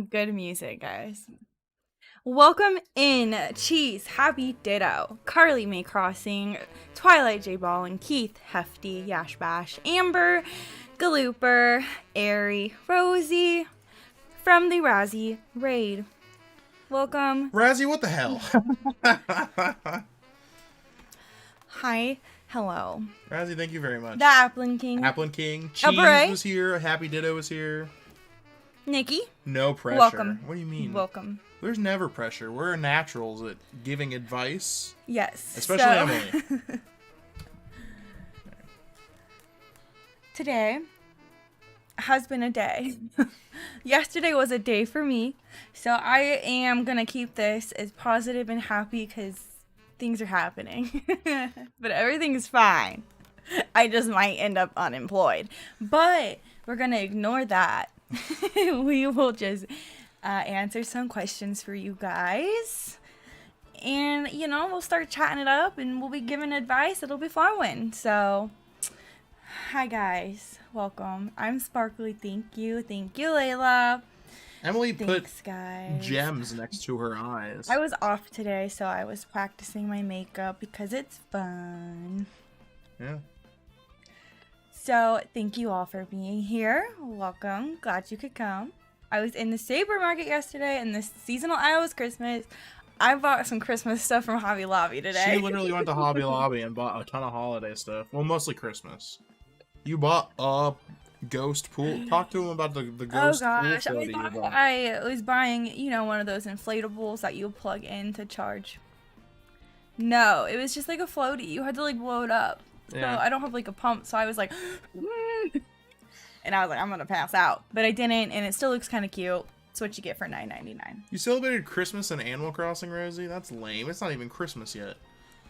Good music, guys. Welcome in, Cheese, Happy Ditto, Carly May Crossing, Twilight J Ball, and Keith, Hefty, Yash Bash, Amber, Galooper, Airy, Rosie, from the Razzie Raid. Welcome. Razzie, what the hell? Hi. Hello. Razzie, thank you very much. The Applin King. Applin King. Cheese Bray. was here. Happy Ditto was here. Nikki. No pressure. Welcome. What do you mean? Welcome. There's never pressure. We're naturals at giving advice. Yes. Especially Emily. Today has been a day. Yesterday was a day for me. So I am going to keep this as positive and happy because things are happening. But everything is fine. I just might end up unemployed. But we're going to ignore that. We will just answer some questions for you guys. And, we'll start chatting it up and we'll be giving advice. It'll be fun. So, hi guys. Welcome. I'm Sparkly. Thank you. Thank you, Layla. Emily Thanks, put guys. gems next to her eyes. I was off today, so I was practicing my makeup because it's fun. Yeah. So, thank you all for being here. Welcome. Glad you could come. I was in the supermarket yesterday, and this seasonal aisle was Christmas. I bought some Christmas stuff from Hobby Lobby today. She literally went to Hobby Lobby and bought a ton of holiday stuff. Well, mostly Christmas. You bought a ghost pool. Talk to him about the ghost pool soda you bought. I was buying, one of those inflatables that you plug in to charge. No, it was just like a floaty. You had to blow it up. Yeah. So I don't have a pump, so I was like, and I was like, I'm gonna pass out, but I didn't, and it still looks kind of cute. It's what you get for $9.99. You celebrated Christmas in Animal Crossing, Rosie? That's lame. It's not even Christmas yet.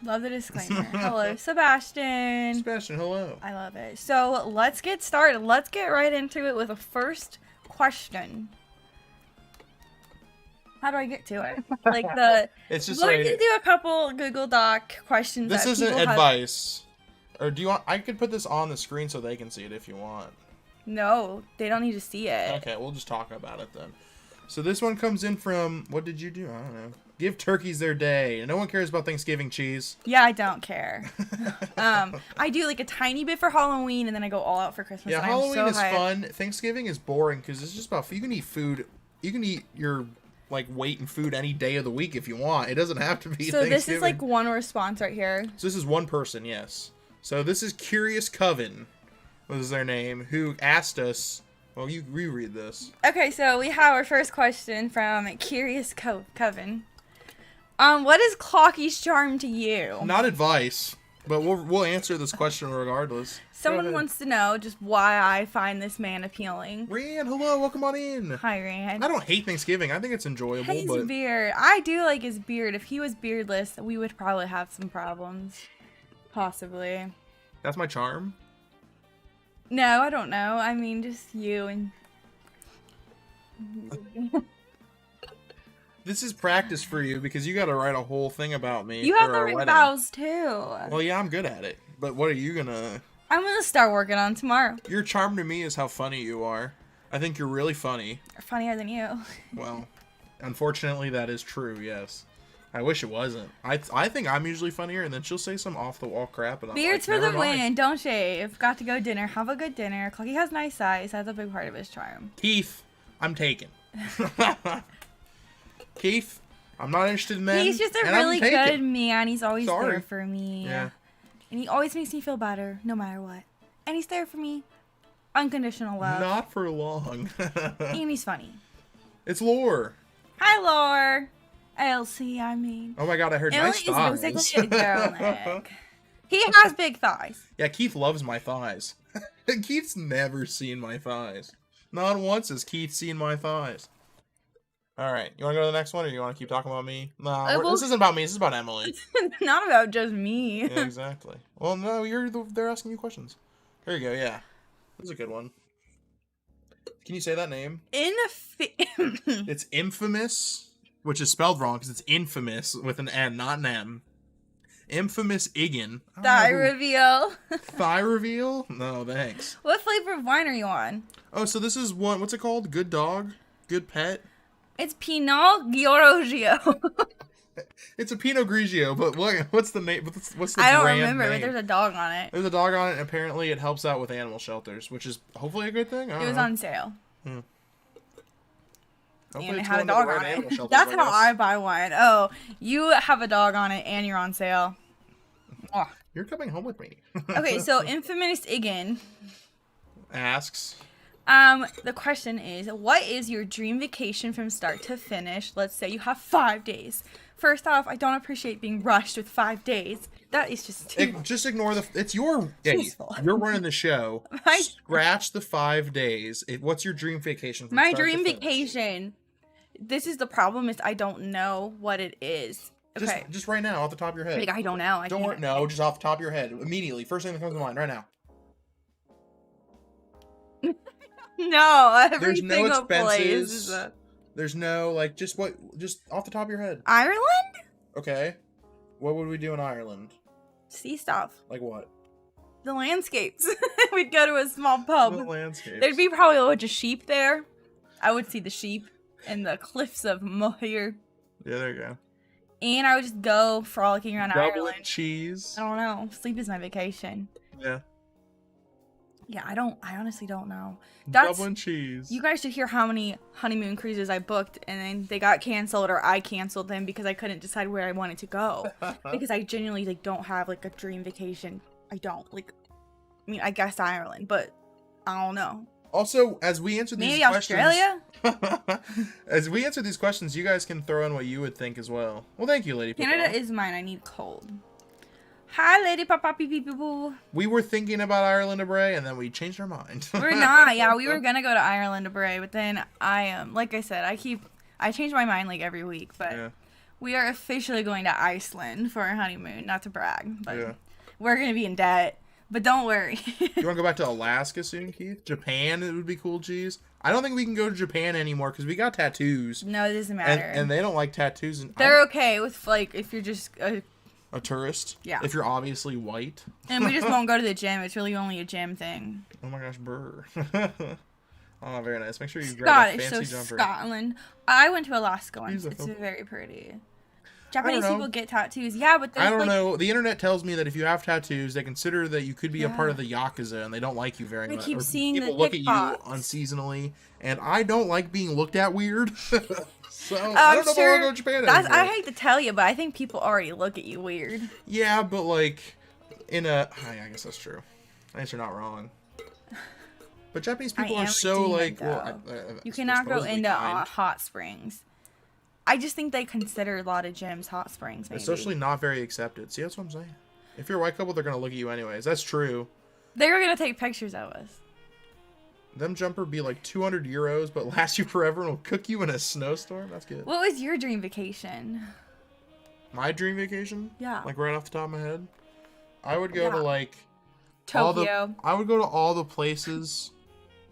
Love the disclaimer. Hello, Sebastian. Sebastian, hello. I love it. So let's get started. Let's get right into it with a first question. How do I get to it? It's just we're gonna do a couple Google Doc questions. This that isn't people have. advice. Or do you want? I could put this on the screen so they can see it if you want. No, they don't need to see it. Okay, we'll just talk about it then. So this one comes in from, what did you do? I don't know. Give turkeys their day. No one cares about Thanksgiving, Cheese. Yeah, I don't care. I do a tiny bit for Halloween, and then I go all out for Christmas. Yeah, and Halloween I'm so is hyped. fun. Thanksgiving is boring because it's just about, you can eat food. You can eat your weight in food any day of the week if you want. It doesn't have to be So Thanksgiving. this is one response right here. So this is one person, yes. So this is Curious Coven, was their name, who asked us. Well, you reread this. Okay, so we have our first question from Curious Coven. What is Clocky's charm to you? Not advice, but we'll answer this question regardless. Someone wants to know just why I find this man appealing. Rand, hello, welcome on in. Hi, Rand. I don't hate Thanksgiving. I think it's enjoyable, His but beard. I do like his beard. If he was beardless, we would probably have some problems. Possibly. that's my charm. No, I don't know. I mean, just you and... This is practice for you because you got to write a whole thing about me. You for have the our right wedding. vows, too. Well, yeah, I'm good at it. But what are you gonna? I'm gonna start working on tomorrow. Your charm to me is how funny you are. I think you're really funny. Funnier than you. Well, unfortunately, that is true. Yes. I wish it wasn't. I think I'm usually funnier, and then she'll say some off the wall crap, and I'm Beards like, for the never mind. win. Don't shave. Got to go dinner. Have a good dinner. Clocky has nice eyes. That's a big part of his charm. Keith, I'm taken. Keith, I'm not interested in men. He's just a and I'm really taken. good man. He's always Sorry. there for me. Yeah. And he always makes me feel better, no matter what. And he's there for me. Unconditional love. Not for long. And he's funny. It's Lore. Hi, Lore. Elsie, I mean. Oh my god, I heard Emily nice is thighs. basically a girl neck. He has big thighs. Yeah, Keith loves my thighs. Keith's never seen my thighs. Not once has Keith seen my thighs. Alright, you want to go to the next one, or you want to keep talking about me? Nah, this isn't about me, this is about Emily. Not about just me. Yeah, exactly. Well, no, they're asking you questions. Here you go, yeah. This is a good one. Can you say that name? It's Infamous, which is spelled wrong because it's infamous with an N, not an M. Infamous Igan. Thigh reveal. Thigh reveal? No, thanks. What flavor of wine are you on? Oh, so this is one, what's it called? Good dog? Good pet? It's Pinot Grigio. It's a Pinot Grigio, but what's the name? What's the I don't brand remember, name? but there's a dog on it. There's a dog on it, and apparently it helps out with animal shelters, which is hopefully a good thing. It was on sale. Hmm. And it had a dog on it. That's how I buy wine. Oh, you have a dog on it and you're on sale. Oh. You're coming home with me. Okay, so Infamous Igan asks. The question is, what is your dream vacation from start to finish? Let's say you have 5 days. First off, I don't appreciate being rushed with 5 days. That is just too Just ignore it's your you're running the show. Scratch the 5 days. What's your dream vacation from My start dream to finish? vacation. This is the problem, is I don't know what it is. Okay. Just right now, off the top of your head. Like, I don't know. No, just off the top of your head. Immediately. First thing that comes to mind right now. No, there's no expenses. There's no, just off the top of your head. Ireland? Okay. What would we do in Ireland? See stuff. Like what? The landscapes. We'd go to a small pub. The landscapes. There'd be probably a bunch of sheep there. I would see the sheep and the cliffs of Moher. Yeah, there you go. And I would just go frolicking around Dublin Ireland. cheese. I don't know. Sleep is my vacation. Yeah. Yeah, I honestly don't know. Dublin cheese. You guys should hear how many honeymoon cruises I booked and then they got canceled or I canceled them because I couldn't decide where I wanted to go. Because I genuinely don't have a dream vacation. I don't. I guess Ireland, but I don't know. Also, as we answer these questions... Maybe Australia? As we answer these questions, you guys can throw in what you would think as well. Well, thank you, Lady Papa. Canada is mine. I need cold. Hi, Lady Papa Pee Pee Pee Poo. We were thinking about Ireland, Bray, and then we changed our mind. We're not. Yeah, we were gonna go to Ireland, Bray, but then like I said, I change my mind every week. But we are officially going to Iceland for our honeymoon. Not to brag, but we're gonna be in debt. But don't worry. You want to go back to Alaska soon, Keith? Japan, it would be cool, geez. I don't think we can go to Japan anymore because we got tattoos. No, it doesn't matter. And they don't like tattoos. They're okay with if you're just a tourist. Yeah. If you're obviously white. And we just won't go to the gym. It's really only a gym thing. Oh my gosh, brr. Oh, very nice. Make sure you grab a fancy jumper. Scotland. I went to Alaska once. It's very pretty. Japanese people get tattoos. Yeah, but I don't know. The internet tells me that if you have tattoos, they consider that you could be a part of the Yakuza, and they don't like you very much. I keep seeing people look at you unseasonally, and I don't like being looked at weird. So I don't know if I want to go to Japan anymore. I hate to tell you, but I think people already look at you weird. Yeah, but I guess that's true. I guess you're not wrong. But Japanese people are so you cannot go into hot springs. I just think they consider a lot of gyms hot springs. Maybe. It's socially not very accepted. See, that's what I'm saying. If you're a white couple, they're gonna look at you anyways. That's true. They were gonna take pictures of us. Them jumper be like 200 euros, but last you forever and will cook you in a snowstorm. That's good. What was your dream vacation? My dream vacation? Yeah. Right off the top of my head, I would go to Tokyo. I would go to all the places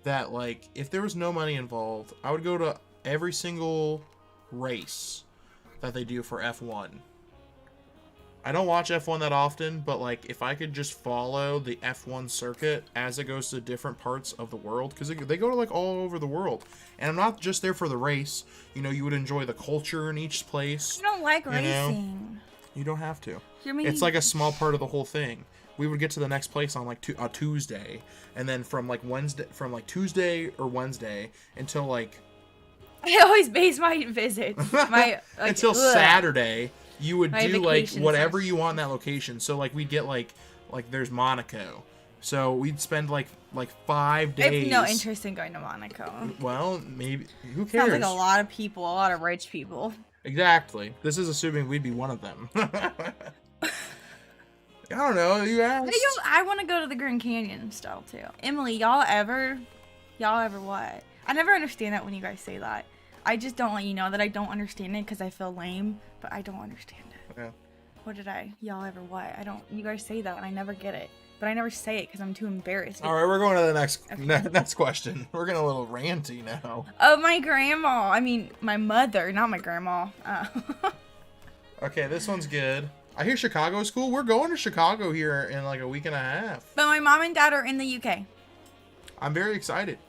that if there was no money involved, I would go to every single race that they do for F1. I don't watch F1 that often, but if I could just follow the F1 circuit as it goes to different parts of the world, because they go to all over the world, and I'm not just there for the race. You would enjoy the culture in each place. I don't like racing. You don't have to. It's a small part of the whole thing. We would get to the next place on a Tuesday, and then from Tuesday or Wednesday until I always base my visits until Saturday. You would do whatever you want in that location. So we'd get there's Monaco. So we'd spend 5 days. I have no interest in going to Monaco. Well, maybe who cares? Sounds like a lot of people, a lot of rich people. Exactly. This is assuming we'd be one of them. I don't know. You asked. I want to go to the Grand Canyon still too. Emily, y'all ever what? I never understand that when you guys say that. I just don't let you know that I don't understand it because I feel lame, but I don't understand it. Yeah. What did y'all ever what? You guys say that and I never get it. But I never say it because I'm too embarrassed. All right, we're going to the next question. We're getting a little ranty now. Oh, my grandma. I mean, my mother, not my grandma. Okay, this one's good. I hear Chicago is cool. We're going to Chicago here in a week and a half. But my mom and dad are in the UK. I'm very excited.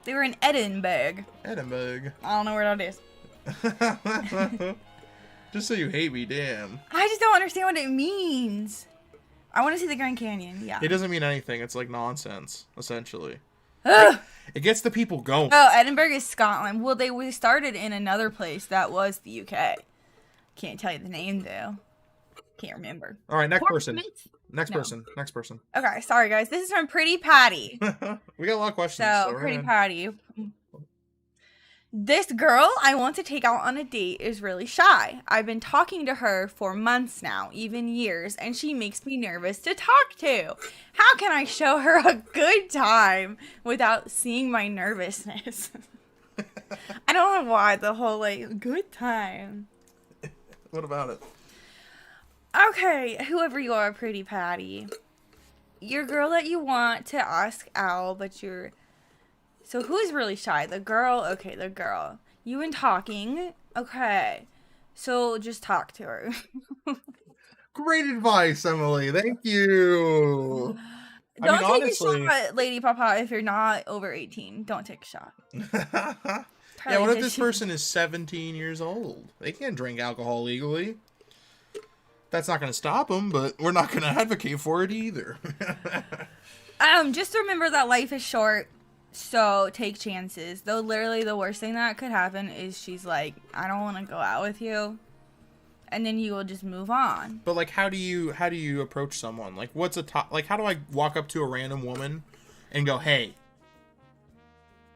They were in Edinburgh. Edinburgh. I don't know where that is. Just so you hate me, damn. I just don't understand what it means. I want to see the Grand Canyon, yeah. It doesn't mean anything. It's like nonsense, essentially. Ugh. It gets the people going. Oh, Edinburgh is Scotland. Well, they started in another place that was the UK. Can't tell you the name, though. Can't remember. All right, next person. Next No. person. Next person. Okay, sorry, guys. This is from Pretty Patty. We got a lot of questions. So, we're Pretty gonna- Patty. This girl I want to take out on a date is really shy. I've been talking to her for months now, even years, and she makes me nervous to talk to. How can I show her a good time without seeing my nervousness? I don't know why the whole, like, good time. What about it? Okay, whoever you are, Pretty Patty. Your girl that you want to ask out, but you're... So who's really shy? The girl? Okay, the girl. You been talking? Okay. So just talk to her. Great advice, Emily. Thank you. Don't take honestly... a shot, Lady Papa, if you're not over 18. Don't take a shot. Yeah, what if this person is 17 years old? They can't drink alcohol legally. That's not going to stop them, but we're not going to advocate for it either. Just remember that life is short, so take chances. Though literally the worst thing that could happen is she's like, I don't want to go out with you. And then you will just move on. But like, how do you approach someone? Like, what's a top? Like, how do I walk up to a random woman and go, "Hey,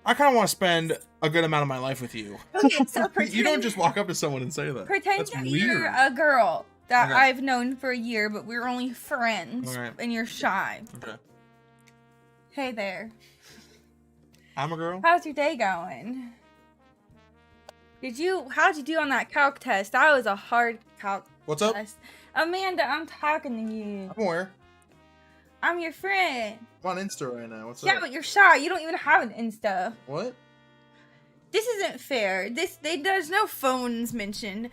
I kind of want to spend a good amount of my life with you." Okay, so pretend, You don't just walk up to someone and say that. pretend That's that weird. you're a girl that Okay. I've known for a year, but we're only friends, Alright. and you're shy. Okay. Hey there. I'm a girl. How's your day going? How'd you do on that calc test? That was a hard calc What's up? test. Amanda, I'm talking to you. I'm aware. I'm your friend. I'm on Insta right now. What's Yeah, up? but you're shy. You don't even have an Insta. What? This isn't fair. There's no phones mentioned.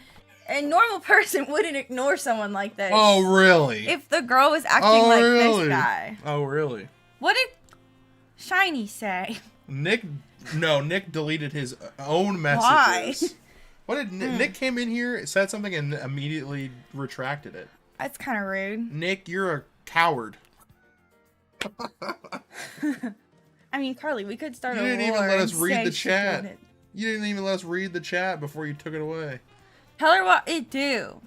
A normal person wouldn't ignore someone like this. Oh, really? If the girl was acting Oh, like really? this guy. Oh, really? What did Shiny say? Nick deleted his own messages. Why? What did Nick came in here, said something, and immediately retracted it? That's kind of rude. Nick, you're a coward. I mean, Carly, we could start You a didn't war even let us and read say the she chat. did it. You didn't even let us read the chat before you took it away. Tell her what it do.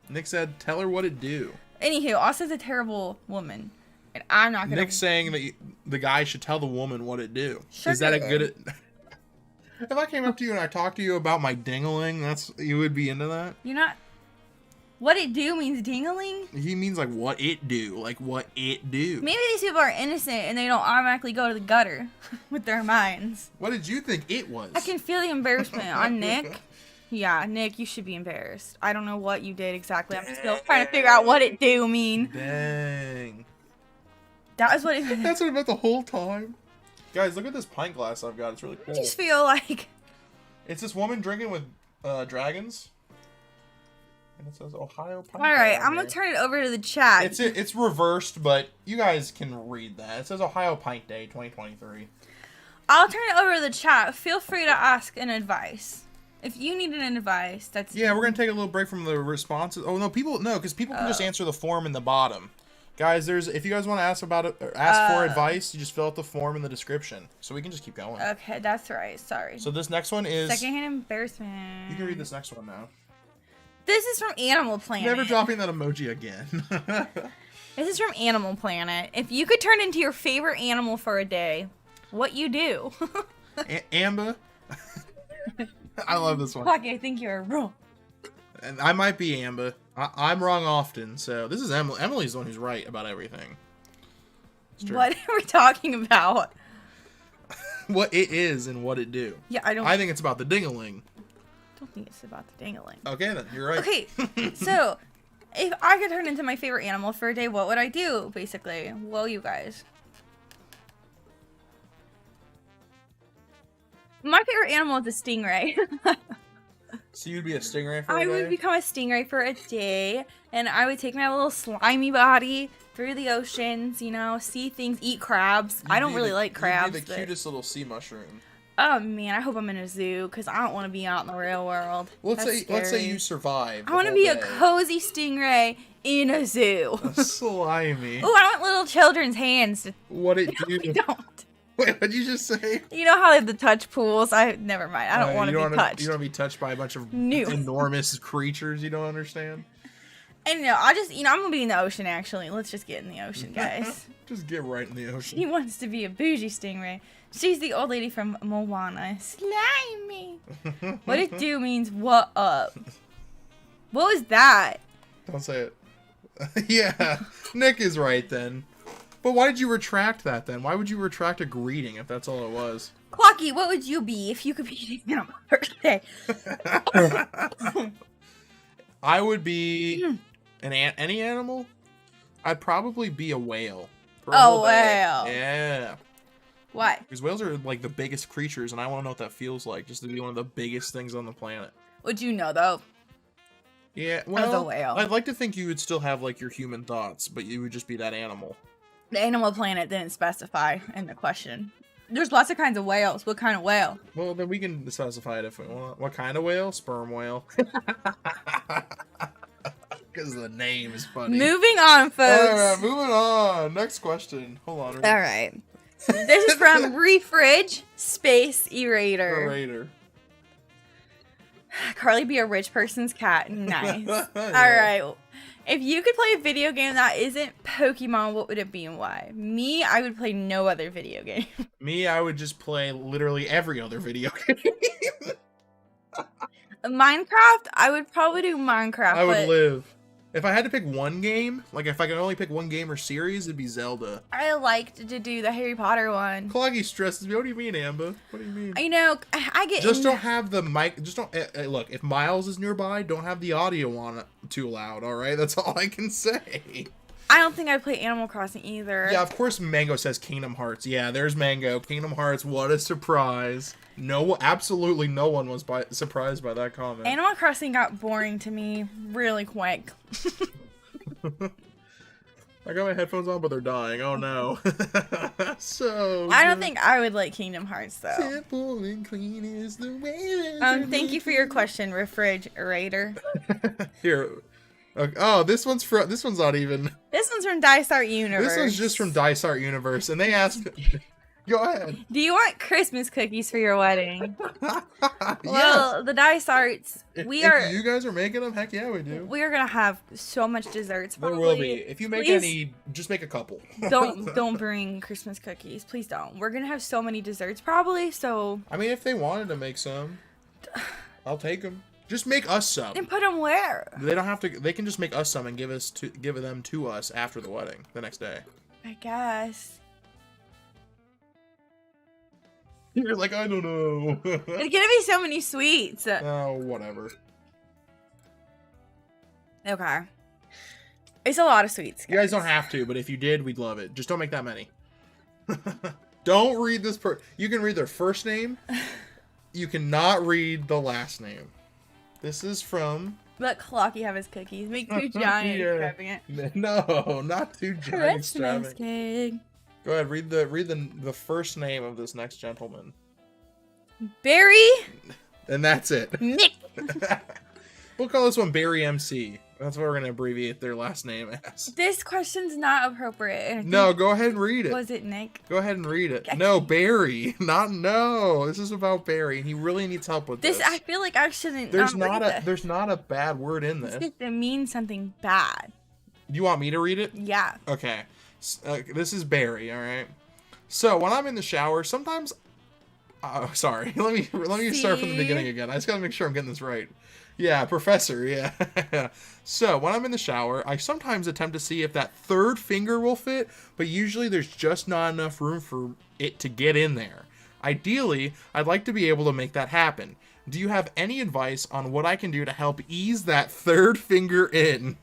Nick said, "Tell her what it do." Anywho, Asa's a terrible woman, and I'm not gonna. Nick's saying that the guy should tell the woman what it do. Sure Is that a did. good? If I came up to you and I talked to you about my dingling, you would be into that. You're not. What it do means dingling. He means like what it do, like what it do. Maybe these people are innocent and they don't automatically go to the gutter with their minds. What did you think it was? I can feel the embarrassment on Nick. Yeah, Nick, you should be embarrassed. I don't know what you did exactly. I'm still trying to figure out what it do mean. Dang. That is what it meant. That's what I meant the whole time. Guys, look at this pint glass I've got. It's really cool. I just feel like It's this woman drinking with dragons. And it says Ohio Pint. all right. Glass I'm gonna here. turn it over to the chat. It's reversed, but you guys can read that. It says Ohio Pint Day 2023. I'll turn it over to the chat. Feel free to ask an advice. If you need an advice, that's Yeah, we're gonna take a little break from the responses. Oh no, because people can just answer the form in the bottom. Guys, if you guys want to ask about it, or ask for advice, you just fill out the form in the description, so we can just keep going. Okay, that's right. Sorry. So this next one is. Secondhand embarrassment. You can read this next one now. This is from Animal Planet. Never dropping that emoji again. This is from Animal Planet. If you could turn into your favorite animal for a day, what you do? Amber. I love this one. Fuck, I think you're wrong. And I might be Amber. I'm wrong often, so this is Emily. Emily's the one who's right about everything. It's true. What are we talking about? What it is and what it do. Yeah, I think it's about the ding-a-ling. don't think it's about the dangling. Okay, then you're right. Okay, so if I could turn into my favorite animal for a day, what would I do, basically? Well, you guys. My favorite animal is a stingray. So you'd be a stingray for a I day? would become a stingray for a day, and I would take my little slimy body, through the oceans, you know, see things, eat crabs. I don't really like crabs. You'd be the cutest little sea mushroom. Oh man, I hope I'm in a zoo because I don't want to be out in the real world. Well, let's say you survive. I want to be a cozy stingray in a zoo. Slimy. Oh, I want little children's hands. What it do? I don't. Wait, what'd you just say? You know how they have the touch pools? Never mind. I don't want to be touched. You don't want to be touched by a bunch of enormous creatures you don't understand. And I'm gonna be in the ocean. Actually, let's just get in the ocean, guys. Just get right in the ocean. She wants to be a bougie stingray. She's the old lady from Moana. Slimy. What it do means what up. What was that? Don't say it. Yeah, Nick is right then. But why did you retract that then? Why would you retract a greeting if that's all it was? Clocky, what would you be if you could be on my birthday? I would be any animal. I'd probably be a whale. A whale. Yeah. Why? Because whales are like the biggest creatures, and I want to know what that feels like, just to be one of the biggest things on the planet. Would you know though? Yeah, well, as a whale. I'd like to think you would still have like your human thoughts, but you would just be that animal. The Animal Planet didn't specify in the question. There's lots of kinds of whales. What kind of whale? Well, then we can specify it if we want. What kind of whale? Sperm whale. Because the name is funny. Moving on, folks. All right, moving on. Next question. Hold on. All right. This is from Refridge Space Erater. Carly be a rich person's cat. Nice. Yeah. All right. If you could play a video game that isn't Pokemon, what would it be and why? Me, I would play no other video game. Me, I would just play literally every other video game. Minecraft, I would probably do Minecraft. I would live. If I had to pick one game, like if I could only pick one game or series, it'd be Zelda. I liked to do the Harry Potter one. Cloggy stresses me. What do you mean, Amber? What do you mean? You know, I get... Just don't have the mic... Just don't... look, if Miles is nearby, don't have the audio on too loud, alright? That's all I can say. I don't think I'd play Animal Crossing either. Yeah, of course Mango says Kingdom Hearts. Yeah, there's Mango. Kingdom Hearts, what a surprise. No, absolutely no one was surprised by that comment. Animal Crossing got boring to me really quick. I got my headphones on, but they're dying. Oh no. I don't think I would like Kingdom Hearts though. Simple and clean is the way. Thank you for your question, Refrigerator. Here. Oh, this one's not even. This one's from Dysart Universe. This one's just from Dysart Universe, and they asked. Go ahead. Do you want Christmas cookies for your wedding? Yes. Well, the Dysarts, if you guys are making them, heck yeah, we do. We are gonna have so much desserts. Probably. There will be. If you make any, just make a couple. Don't bring Christmas cookies, please don't. We're gonna have so many desserts probably. So. I mean, if they wanted to make some, I'll take them. Just make us some. And put them where? They don't have to. They can just make us some and give them to us after the wedding, the next day. I guess. You're like, I don't know. It's gonna be so many sweets. Oh, whatever. Okay. It's a lot of sweets, guys. You guys don't have to, but if you did, we'd love it. Just don't make that many. Don't read this you can read their first name. You cannot read the last name. This is from... Let Clocky have his cookies. Make two giant extravagant. No, not two giant extravagant. Cake. Go ahead, read the first name of this next gentleman. Barry. And that's it. Nick. We'll call this one Barry MC. That's what we're gonna abbreviate their last name as. This question's not appropriate. No, go ahead and read it. Was it Nick? Go ahead and read it. No, Barry. No. This is about Barry, and he really needs help with this. I feel like I shouldn't. There's not a bad word in this. It means something bad. Do you want me to read it? Yeah. Okay. This is Barry. All right. So when I'm in the shower, sometimes. Sorry. Let me start from the beginning again. I just gotta make sure I'm getting this right. Yeah, Professor, yeah. So, when I'm in the shower, I sometimes attempt to see if that third finger will fit, but usually there's just not enough room for it to get in there. Ideally, I'd like to be able to make that happen. Do you have any advice on what I can do to help ease that third finger in?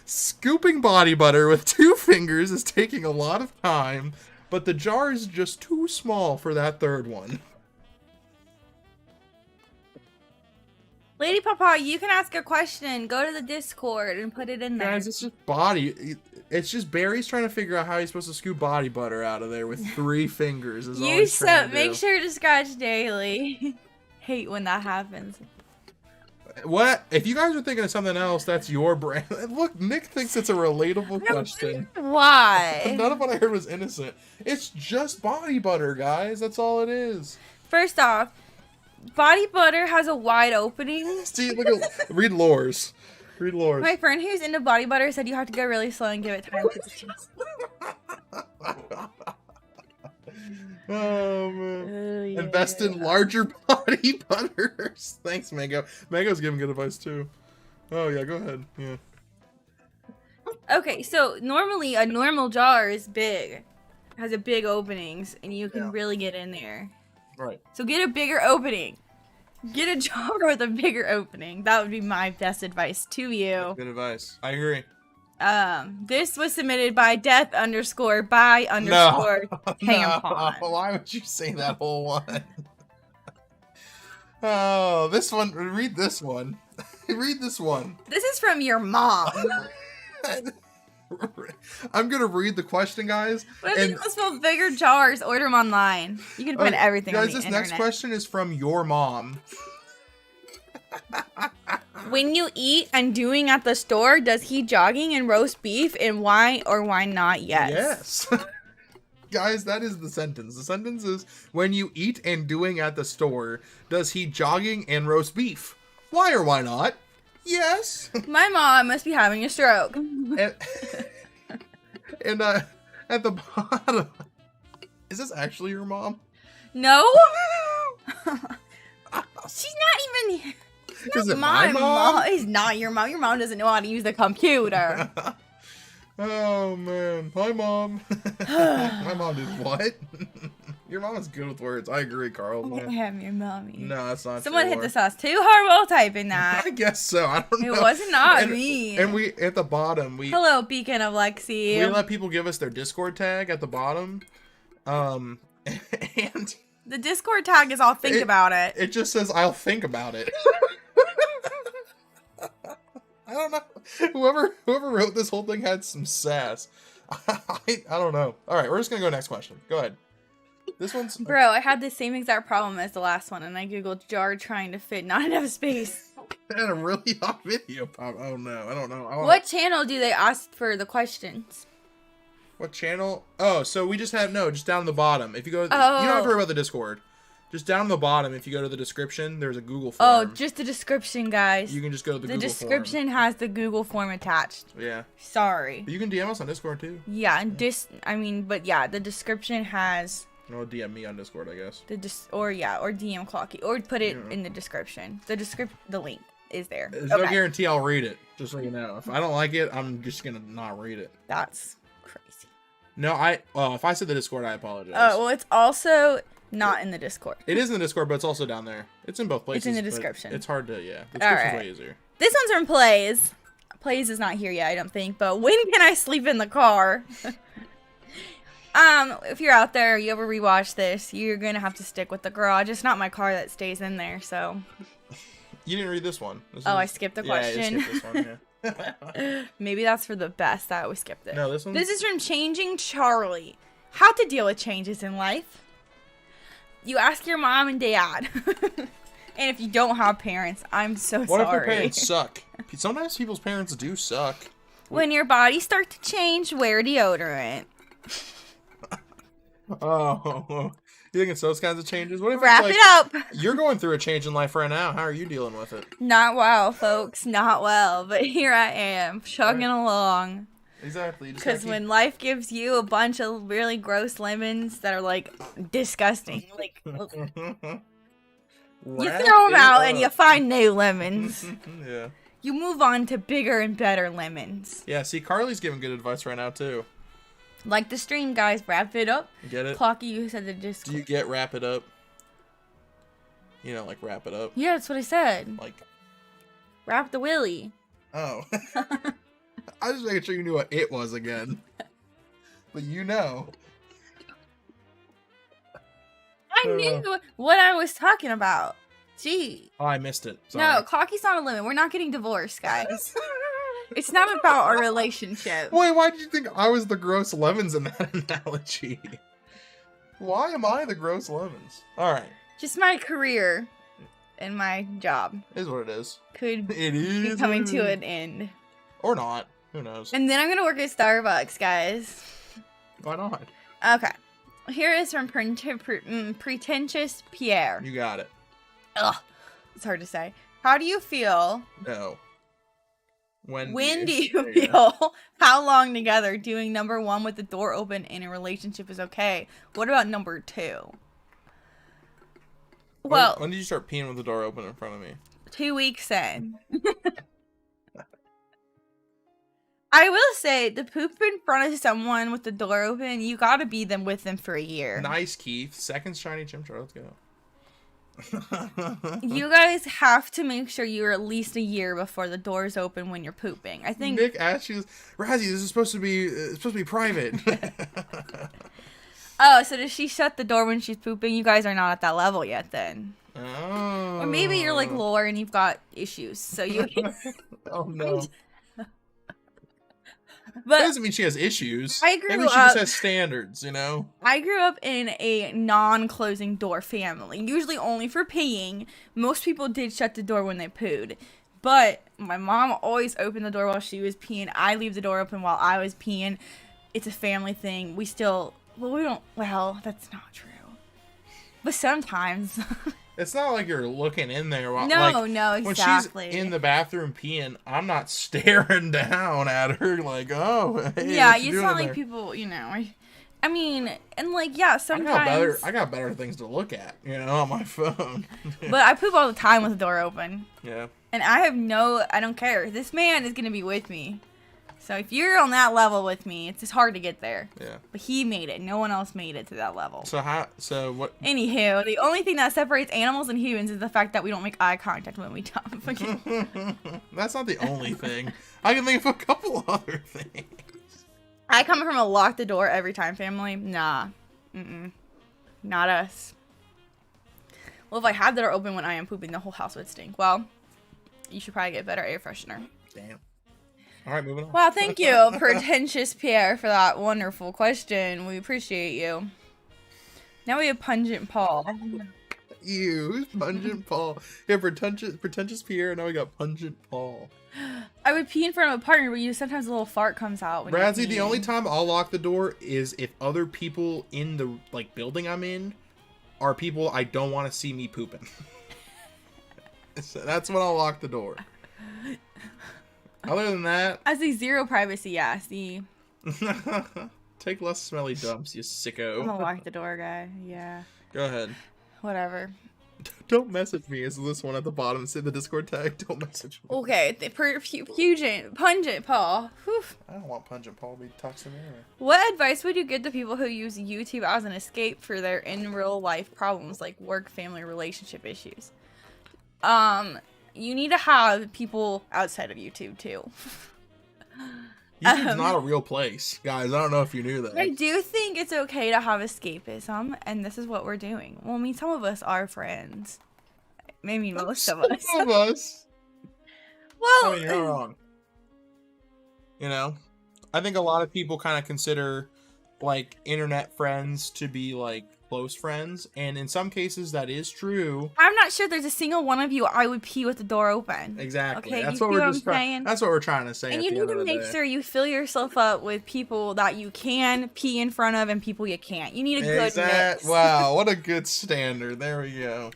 Scooping body butter with 2 fingers is taking a lot of time, but the jar is just too small for that third one. Lady Papa, you can ask a question. Go to the Discord and put it in there. Guys, it's just body. It's just Barry's trying to figure out how he's supposed to scoop body butter out of there with 3 fingers. Is all he's trying to do. Make sure to scratch daily. Hate when that happens. What? If you guys are thinking of something else, that's your brain. Look, Nick thinks it's a relatable question. Why? None of what I heard was innocent. It's just body butter, guys. That's all it is. First off, body butter has a wide opening. See, look at read lores. Read lores. My friend who's into body butter said you have to go really slow and give it time to cheese. Oh man. Yeah. Invest in larger body butters. Thanks, Mango. Mango's giving good advice too. Oh yeah, go ahead. Yeah. Okay, so normally a normal jar is big. Has a big openings and you can really get in there. Right. So get a bigger opening. Get a jar with a bigger opening. That would be my best advice to you. Good advice. I agree. This was submitted by death_by_tampon. No. Why would you say that whole one? Oh, this one. Read this one. Read this one. This is from your mom. I'm gonna read the question, guys. What if you want to bigger jars? Order them online. You can find everything on the internet. Guys, this next question is from your mom. When you eat and doing at the store, does he jogging and roast beef, and why or why not? Yes. Yes. Guys, that is the sentence. The sentence is, when you eat and doing at the store, does he jogging and roast beef? Why or why not? Yes. My mom must be having a stroke. And at the bottom, is this actually your mom? No. She's not even. Is it my mom? It's not your mom. Your mom doesn't know how to use the computer. Oh man, hi mom. My mom did what? Your mom is good with words. I agree, Carl. I am your mommy. No, that's not. Someone hit the sauce too hard while typing that. I guess so. I don't know. It was not me. And we at the bottom hello, Beacon of Lexi. We let people give us their Discord tag at the bottom. And the Discord tag is I'll think about it. It just says I'll think about it. I don't know. Whoever wrote this whole thing had some sass. I don't know. All right, we're just gonna go next question. Go ahead. This one's bro. I had the same exact problem as the last one, and I googled jar trying to fit not enough space. And a really hot video pop. Oh no, I don't know. What channel do they ask for the questions? What channel? Oh, so we just have just down the bottom. If you go, you don't have to worry about the Discord. Just down the bottom, if you go to the description, there's a Google form. Oh, just the description, guys. You can just go to the Google form. The description has the Google form attached. Yeah. Sorry. But you can DM us on Discord too. Yeah, and the description has. No, DM me on Discord, I guess. Or DM Clocky, or put it in the description. The link is there. There's no guarantee I'll read it. Just so you know, if I don't like it, I'm just gonna not read it. That's crazy. No, if I said the Discord, I apologize. Oh, well, it's also not in the Discord. It is in the Discord, but it's also down there. It's in both places. It's in the description. It's hard to, The description's way easier. This one's from Plays. Plays is not here yet, I don't think, but when can I sleep in the car? If you're out there, you ever rewatch this, you're gonna have to stick with the garage. It's not my car that stays in there, so. You didn't read this one. I skipped the question. Yeah, you skipped this one, yeah. Maybe that's for the best that we skipped it. No, this one. This is from Changing Charlie. How to deal with changes in life. You ask your mom and dad. And if you don't have parents, I'm so sorry. What if your parents suck? Sometimes people's parents do suck. When your body starts to change, wear deodorant. Oh, you think it's those kinds of changes? What if wrap it up? You're going through a change in life right now. How are you dealing with it? Not well, folks. Not well. But here I am, chugging along. Exactly. Because when life gives you a bunch of really gross lemons that are like disgusting, like you throw them out and you find new lemons. Yeah. You move on to bigger and better lemons. Yeah. See, Carly's giving good advice right now too. Like the stream, guys. Wrap it up. Get it? Clocky, you said the Discord. Do you get wrap it up? You know, like wrap it up. Yeah, that's what I said. Like wrap the willy. Oh. I was just making sure you knew what it was again. But you know. I knew what I was talking about. Gee. Oh, I missed it. Sorry. No, cocky's not a limit. We're not getting divorced, guys. It's not about our relationship. Wait, why did you think I was the gross lemons in that analogy? Why am I the gross lemons? Alright. Just my career and my job. Is what it is. Could it is be coming to an end. Or not. Who knows? And then I'm going to work at Starbucks, guys. Why not? Okay. Here is from Pretentious Pierre. You got it. Ugh. It's hard to say. How do you feel? No. When do you feel how long together doing number 1 with the door open in a relationship is okay? What about number 2? Well, when did you start peeing with the door open in front of me? 2 weeks in. I will say, the poop in front of someone with the door open, you gotta be with them for a year. Nice, Keith. Second shiny chimchar. Let's go. You guys have to make sure you're at least a year before the door's open when you're pooping. I think Nick asked you, Razzie, this is supposed to be private. Oh, so does she shut the door when she's pooping? You guys are not at that level yet, then. Oh. Or maybe you're like Lore and you've got issues, so you. Oh no. But that doesn't mean she has issues. Maybe she just has standards, you know? I grew up in a non-closing door family, usually only for peeing. Most people did shut the door when they pooed. But my mom always opened the door while she was peeing. I leave the door open while I was peeing. It's a family thing. We don't, that's not true. But sometimes. It's not like you're looking in there while no, exactly. When she's in the bathroom peeing, I'm not staring down at her like, oh, hey, yeah, it's not like people, you know. I mean, and like, yeah, sometimes I got better things to look at, you know, on my phone. But I poop all the time with the door open. Yeah. And I don't care. This man is gonna be with me. So if you're on that level with me, it's just hard to get there. Yeah. But he made it. No one else made it to that level. So what? Anywho, the only thing that separates animals and humans is the fact that we don't make eye contact when we dump. That's not the only thing. I can think of a couple other things. I come from a lock the door every time family. Nah. Not us. Well, if I had the door open when I am pooping, the whole house would stink. Well, you should probably get better air freshener. Damn. All right, moving on. Well, thank you, Pretentious Pierre, for that wonderful question. We appreciate you. Now we have Pungent Paul. Who's Pungent Paul? Yeah, Pretentious Pierre, now we got Pungent Paul. I would pee in front of a partner, but sometimes a little fart comes out. When Razzie, the only time I'll lock the door is if other people in the building I'm in are people I don't want to see me pooping. So that's when I'll lock the door. Other than that, I see zero privacy. Yeah, see. Take less smelly dumps, you sicko. I'm gonna lock the door, guy. Yeah. Go ahead. Whatever. Don't message me. Is this one at the bottom? Say the Discord tag. Don't message me. Okay. Pungent Paul. Whew. I don't want Pungent Paul to be talking to me anyway. What advice would you give to people who use YouTube as an escape for their in real life problems like work, family, relationship issues? You need to have people outside of YouTube too. YouTube's not a real place, guys. I don't know if you knew that. I do think it's okay to have escapism, and this is what we're doing. Well, I mean, some of us are friends. Maybe most of us. Some of us. Well, I mean, you're not wrong. You know, I think a lot of people kind of consider internet friends to be close friends, and in some cases that is true. I'm not sure there's a single one of you I would pee with the door open. Exactly. Okay, that's what we're just trying. That's what we're trying to say. And you need to make sure you fill yourself up with people that you can pee in front of and people you can't. You need a good mix. Wow, what a good standard. There we go.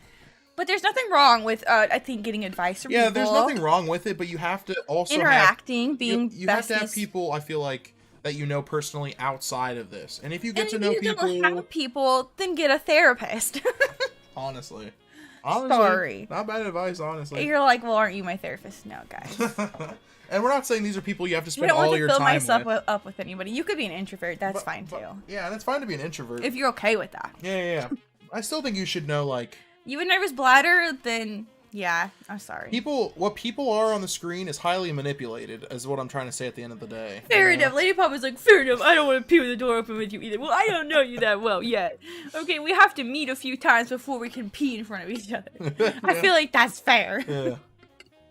But there's nothing wrong with, I think, getting advice from people. Yeah, there's nothing wrong with it, but you have to also interacting, being you have to have people, I feel like, that you know personally outside of this. And if you get to know people... If you don't have people, then get a therapist. Honestly. Sorry. Not bad advice, honestly. You're like, well, aren't you my therapist? No, guys. And we're not saying these are people you have to spend all your time with. I don't want to fill myself up with anybody. You could be an introvert. That's fine, too. Yeah, that's fine to be an introvert. If you're okay with that. Yeah. I still think you should know, You have a nervous bladder, then Yeah, I'm sorry. What people are on the screen is highly manipulated, is what I'm trying to say at the end of the day. Fair enough. Lady Pop was like, fair enough, I don't want to pee with the door open with you either. Well, I don't know you that well yet. Okay, we have to meet a few times before we can pee in front of each other. I feel like that's fair. Yeah.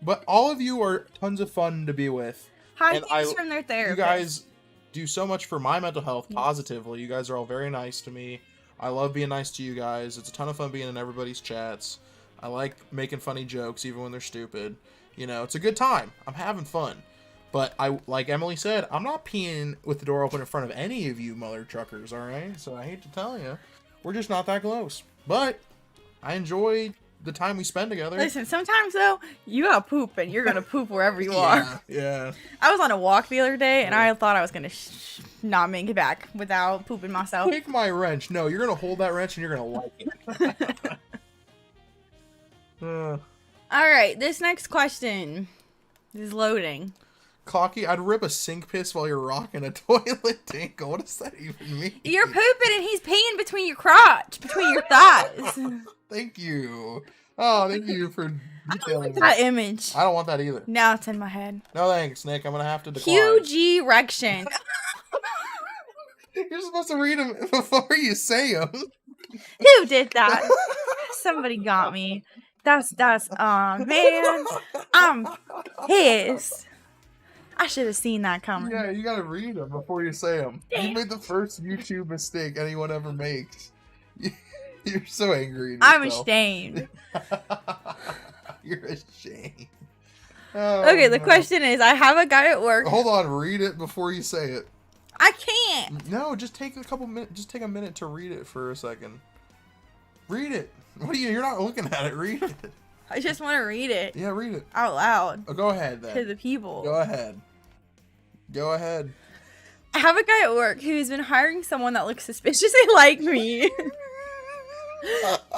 But all of you are tons of fun to be with. Hi, thanks from their therapist. You guys do so much for my mental health positively. You guys are all very nice to me. I love being nice to you guys. It's a ton of fun being in everybody's chats. I like making funny jokes even when they're stupid. You know, it's a good time. I'm having fun. But like Emily said, I'm not peeing with the door open in front of any of you mother truckers, alright? So I hate to tell you. We're just not that close. But I enjoy the time we spend together. Listen, sometimes though, you gotta poop and you're gonna poop wherever you are. Yeah. I was on a walk the other day and I thought I was gonna not make it back without pooping myself. Take my wrench. No, you're gonna hold that wrench and you're gonna like it. Alright, this next question is loading. Clocky, I'd rip a sink piss while you're rocking a toilet, Tinkle. What does that even mean? You're pooping and he's peeing between your crotch, between your thighs. Thank you. Oh, thank you for detailing that image. I don't want that either. Now it's in my head. No thanks, Nick. I'm gonna have to decline. Huge erection. You're supposed to read them before you say them. Who did that? Somebody got me. That's man. I'm pissed. I should have seen that coming. Yeah, you gotta read them before you say them. You made the first YouTube mistake anyone ever makes. You're so angry at yourself. I'm ashamed. You're ashamed. Okay, the question is, I have a guy at work. Hold on, read it before you say it. I can't. No, just take a couple minutes. Just take a minute to read it for a second. Read it. What are you? You're not looking at it. Read it. I just want to read it. Yeah, read it out loud. Oh, go ahead then. To the people. Go ahead. Go ahead. I have a guy at work who's been hiring someone that looks suspiciously like me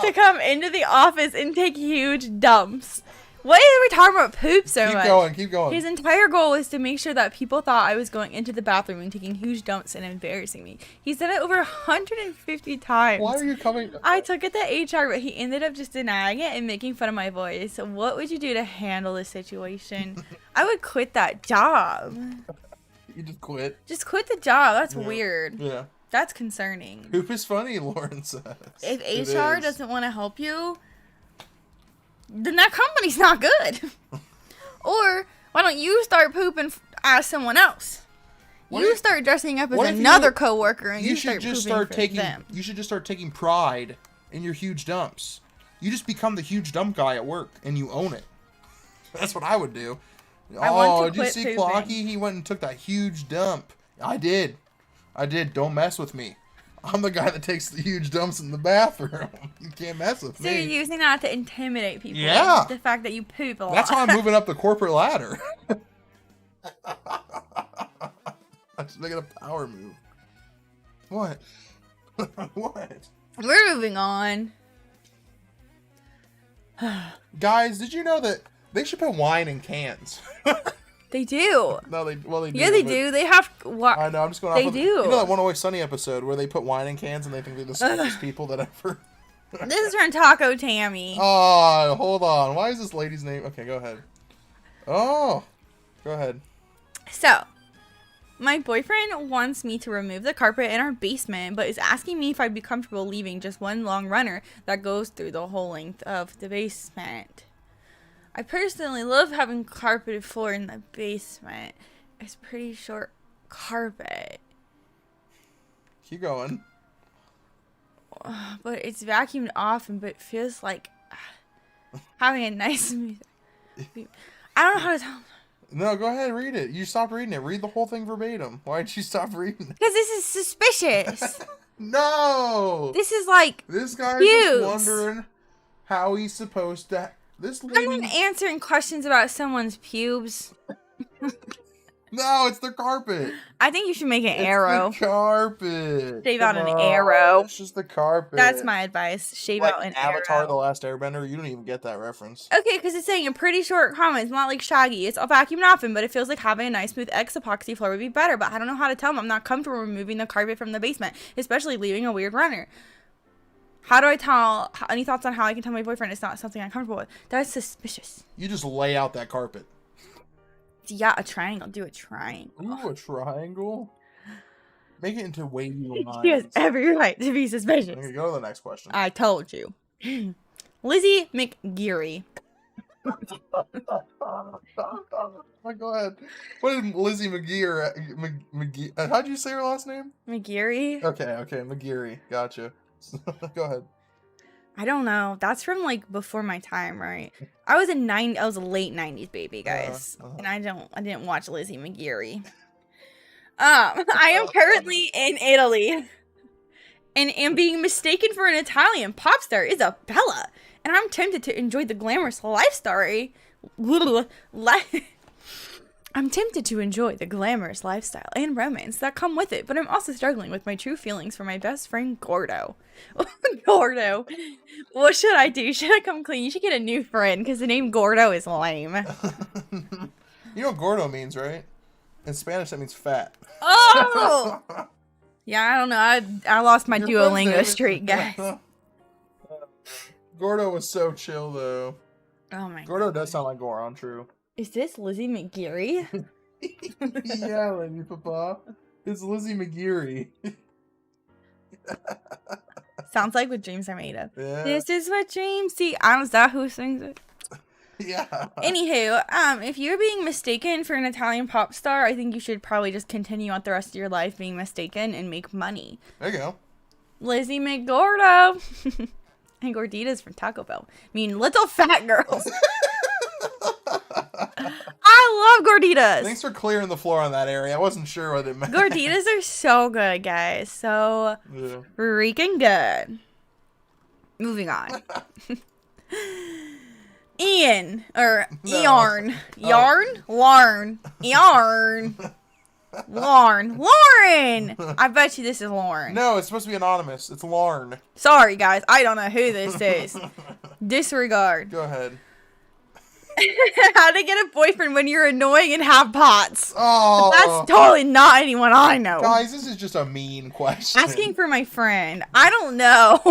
to come into the office and take huge dumps. Why are we talking about poop so much? Keep going. His entire goal is to make sure that people thought I was going into the bathroom and taking huge dumps and embarrassing me. He said it over 150 times. Why are you coming? I took it to HR, but he ended up just denying it and making fun of my voice. So what would you do to handle this situation? I would quit that job. You just quit? Just quit the job. That's weird. Yeah. That's concerning. Poop is funny, Lauren says. If HR doesn't want to help you, then that company's not good. Or why don't you start pooping as someone else? You start dressing up as another coworker and you start pooping for them. You should just start taking pride in your huge dumps. You just become the huge dump guy at work and you own it. That's what I would do. Did you see Clocky? He went and took that huge dump. I did. Don't mess with me. I'm the guy that takes the huge dumps in the bathroom. You can't mess with me. So you're using that to intimidate people. Yeah. The fact that you poop a lot. That's how I'm moving up the corporate ladder. I'm just making a power move. What? What? We're moving on. Guys, did you know that they should put wine in cans? They do. No, they do. Yeah, they do. They have. I know. I'm just going. They do. You know that One Always Sunny episode where they put wine in cans and they think they're the smartest people that ever. This is from Taco Tammy. Oh, hold on. Why is this lady's name? Okay, go ahead. Oh, go ahead. So, my boyfriend wants me to remove the carpet in our basement, but is asking me if I'd be comfortable leaving just one long runner that goes through the whole length of the basement. I personally love having carpeted floor in the basement. It's pretty short carpet. Keep going. But it's vacuumed often, but it feels like having a nice smooth. I don't know how to tell. No, go ahead, read it. You stopped reading it. Read the whole thing verbatim. Why did you stop reading it? Because this is suspicious. No! This is like this guy's just wondering how he's supposed to... This lady... I'm not answering questions about someone's pubes. No, it's the carpet. I think you should make an arrow. The carpet. Shave out an arrow. It's just the carpet. That's my advice. Shave out an arrow. Avatar: The Last Airbender. You don't even get that reference. Okay, because it's saying a pretty short comment. It's not like Shaggy. It's vacuumed often, but it feels like having a nice smooth X epoxy floor would be better. But I don't know how to tell him I'm not comfortable removing the carpet from the basement, especially leaving a weird runner. How do I tell? Any thoughts on how I can tell my boyfriend it's not something I'm comfortable with? That's suspicious. You just lay out that carpet. Yeah, a triangle. Do a triangle. Ooh, a triangle? Make it into wavy lines. He has every right to be suspicious. Okay, go to the next question. I told you. Lizzie McGeary. Go ahead. What is Lizzie McGeary? How'd you say her last name? McGeary. Okay, McGeary. Gotcha. Go ahead. I don't know. That's from like before my time, right? I was a late 90s baby, guys. And I didn't watch Lizzie McGeary. I am currently in Italy and am being mistaken for an Italian pop star, Isabella. And I'm tempted to enjoy the glamorous lifestyle. I'm tempted to enjoy the glamorous lifestyle and romance that come with it, but I'm also struggling with my true feelings for my best friend, Gordo. Gordo. What should I do? Should I come clean? You should get a new friend, because the name Gordo is lame. You know what Gordo means, right? In Spanish, that means fat. Oh! Yeah, I don't know. I lost my Duolingo streak, guys. Gordo was so chill, though. Oh my god. Gordo does sound like Goron, true. Is this Lizzie McGeary? Yeah, Lady Papa. It's Lizzie McGeary. Sounds like what dreams are made of. Yeah. This is what dreams see. Is that who sings it? Yeah. Anywho, if you're being mistaken for an Italian pop star, I think you should probably just continue on the rest of your life being mistaken and make money. There you go. Lizzie McGordo. And gorditas from Taco Bell. I mean, little fat girls. I love gorditas. Thanks for clearing the floor on that area. I wasn't sure what it meant. Gorditas are so good, guys. So freaking good. Moving on. Ian. Or no. Yarn. Yarn? Oh. Yarn. Lauren. I bet you this is Lauren. No, it's supposed to be anonymous. It's Lauren. Sorry, guys. I don't know who this is. Disregard. Go ahead. How to get a boyfriend when you're annoying and have pots. Oh. That's totally not anyone I know. Guys, this is just a mean question. Asking for my friend. I don't know.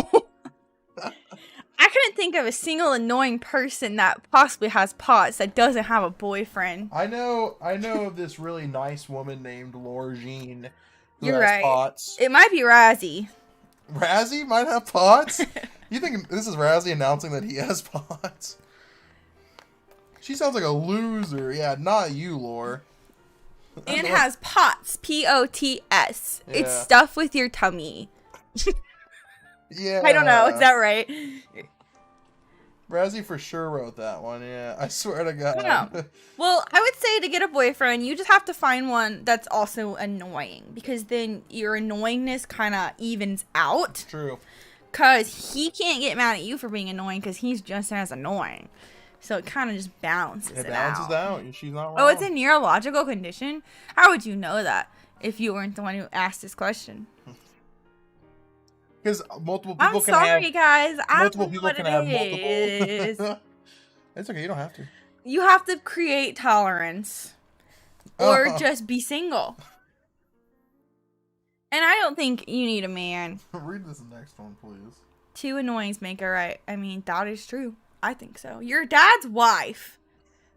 I couldn't think of a single annoying person that possibly has pots that doesn't have a boyfriend. I know of this really nice woman named Laura Jean who You're has right. pots. It might be Razzie. Razzie might have pots? You think this is Razzie announcing that he has pots? She sounds like a loser. Yeah, not you, Laura. And has pots. P-O-T-S. Yeah. It's stuff with your tummy. Yeah. I don't know. Is that right? Razzie for sure wrote that one. Yeah, I swear to God. No. Well, I would say to get a boyfriend, you just have to find one that's also annoying, because then your annoyingness kind of evens out. True. Because he can't get mad at you for being annoying, because he's just as annoying. So it kind of just balances it out. It balances out. She's not wrong. Oh, it's a neurological condition? How would you know that if you weren't the one who asked this question? Because multiple people can have... I'm sorry, guys. Multiple people can have multiple... It's okay. You don't have to. You have to create tolerance. Or just be single. And I don't think you need a man. Read this next one, please. 2 annoyings make it right. I mean, that is true. I think so. Your dad's wife.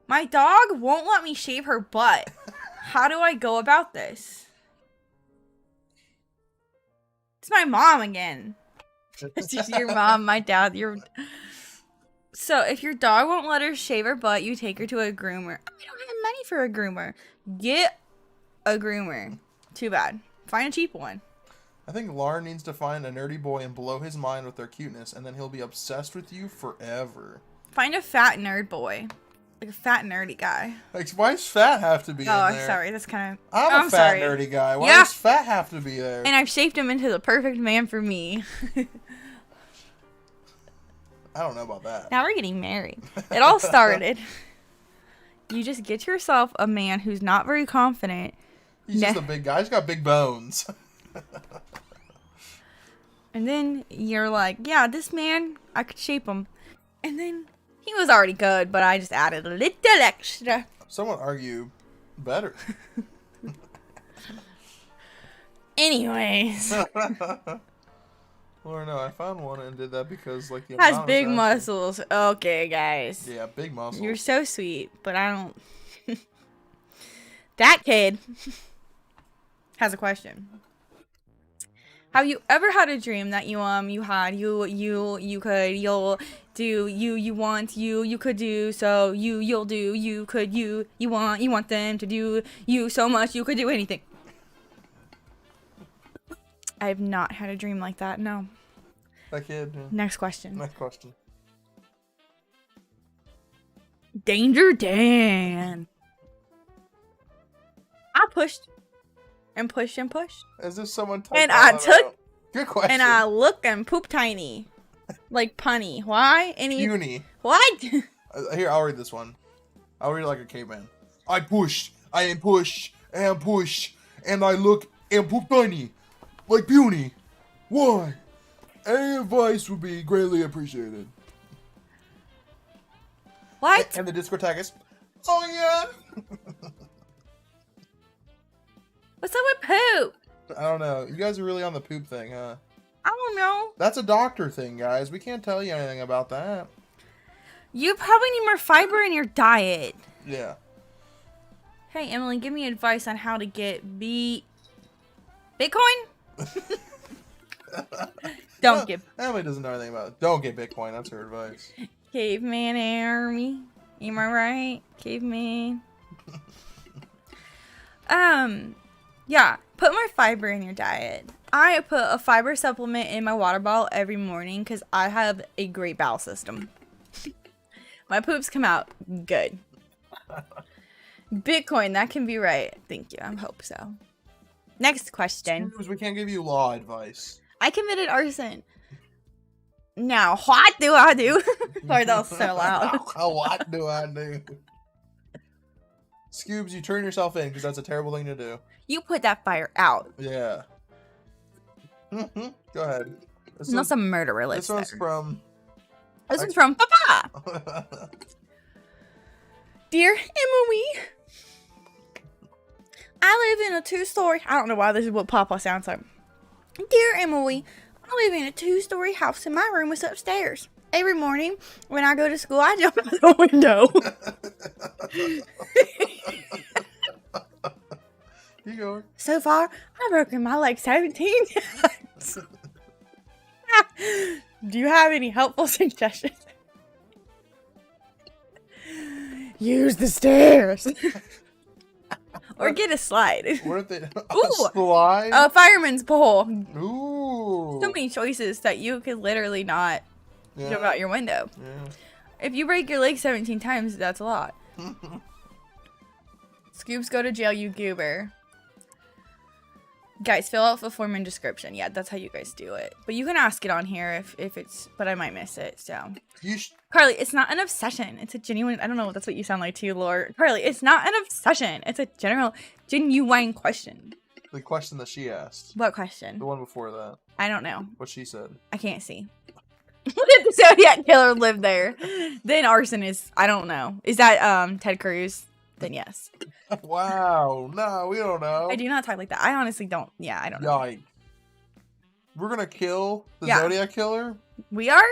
My dog won't let me shave her butt. How do I go about this? It's my mom again. It's just your mom, my dad, So, if your dog won't let her shave her butt, you take her to a groomer. I don't have money for a groomer. Get a groomer. Too bad. Find a cheap one. I think Lauren needs to find a nerdy boy and blow his mind with their cuteness, and then he'll be obsessed with you forever. Find a fat nerd boy. Like a fat nerdy guy. Like, why does fat have to be in there? Oh, sorry. That's kind of... I'm a fat nerdy guy. Why does fat have to be there? And I've shaped him into the perfect man for me. I don't know about that. Now we're getting married. It all started. You just get yourself a man who's not very confident. He's just a big guy. He's got big bones. And then you're like, yeah, this man, I could shape him. And then he was already good, but I just added a little extra. Some would argue better. Anyways. Or no, I found one and did that because like the Has amount big is actually- muscles. Okay, guys. Yeah, big muscles. You're so sweet, but I don't. That kid has a question. Have you ever had a dream that you had you could you'll do you want you could do so you'll do you could you want them to do you so much you could do anything? I have not had a dream like that. No. That kid. Yeah. Next question. Next question. Danger Dan. I pushed and pushed and pushed. Is this someone? And I took. Good question. And I look and poop tiny, like punny. Why? Puny. What? Here, I'll read this one. I'll read it like a caveman. I push, and push, and push, and I look and poop tiny, like puny. Why? Any advice would be greatly appreciated. What? And the Discord tag is, oh yeah. What's up with poop? I don't know. You guys are really on the poop thing, huh? I don't know. That's a doctor thing, guys. We can't tell you anything about that. You probably need more fiber in your diet. Yeah. Hey, Emily, give me advice on how to get Bitcoin? Don't get... Emily doesn't know anything about it. Don't get Bitcoin. That's her advice. Caveman army. Am I right? Caveman. Yeah. Put more fiber in your diet. I put a fiber supplement in my water bottle every morning because I have a great bowel system. My poops come out good. Bitcoin, that can be right. Thank you. I hope so. Next question. Excuse, we can't give you law advice. I committed arson. Now, what do I do? Sorry, that was so loud. What do I do? Scoobs, you turn yourself in because that's a terrible thing to do. You put that fire out. Yeah. Go ahead. That's a murderer. This one's from... This one's from Papa. Dear Emily, I live in a 2-story... I don't know why this is what Papa sounds like. Dear Emily, I live in a 2-story house and my room is upstairs. Every morning when I go to school, I jump out the window. You go. So far, I've broken my leg 17 times. Do you have any helpful suggestions? Use the stairs. Or get a slide. What if they... Ooh, slide? a fireman's pole. Ooh. So many choices that you could literally not jump out your window. Yeah. If you break your leg 17 times, that's a lot. Scoops go to jail, you goober. Guys, fill out the form and description. Yeah, that's how you guys do it. But you can ask it on here if it's... But I might miss it, so... Carly, it's not an obsession. It's a genuine... I don't know. That's what you sound like too, Lord. Carly, it's not an obsession. It's a genuine question. The question that she asked. What question? The one before that. I don't know. What she said. I can't see. What if the Zodiac Killer lived there? Then arson is... I don't know. Is that Ted Cruz? Then yes. Wow. No, we don't know. I do not talk like that. I honestly don't. Yeah, I don't know. Yikes. We're gonna kill the Zodiac Killer? We are?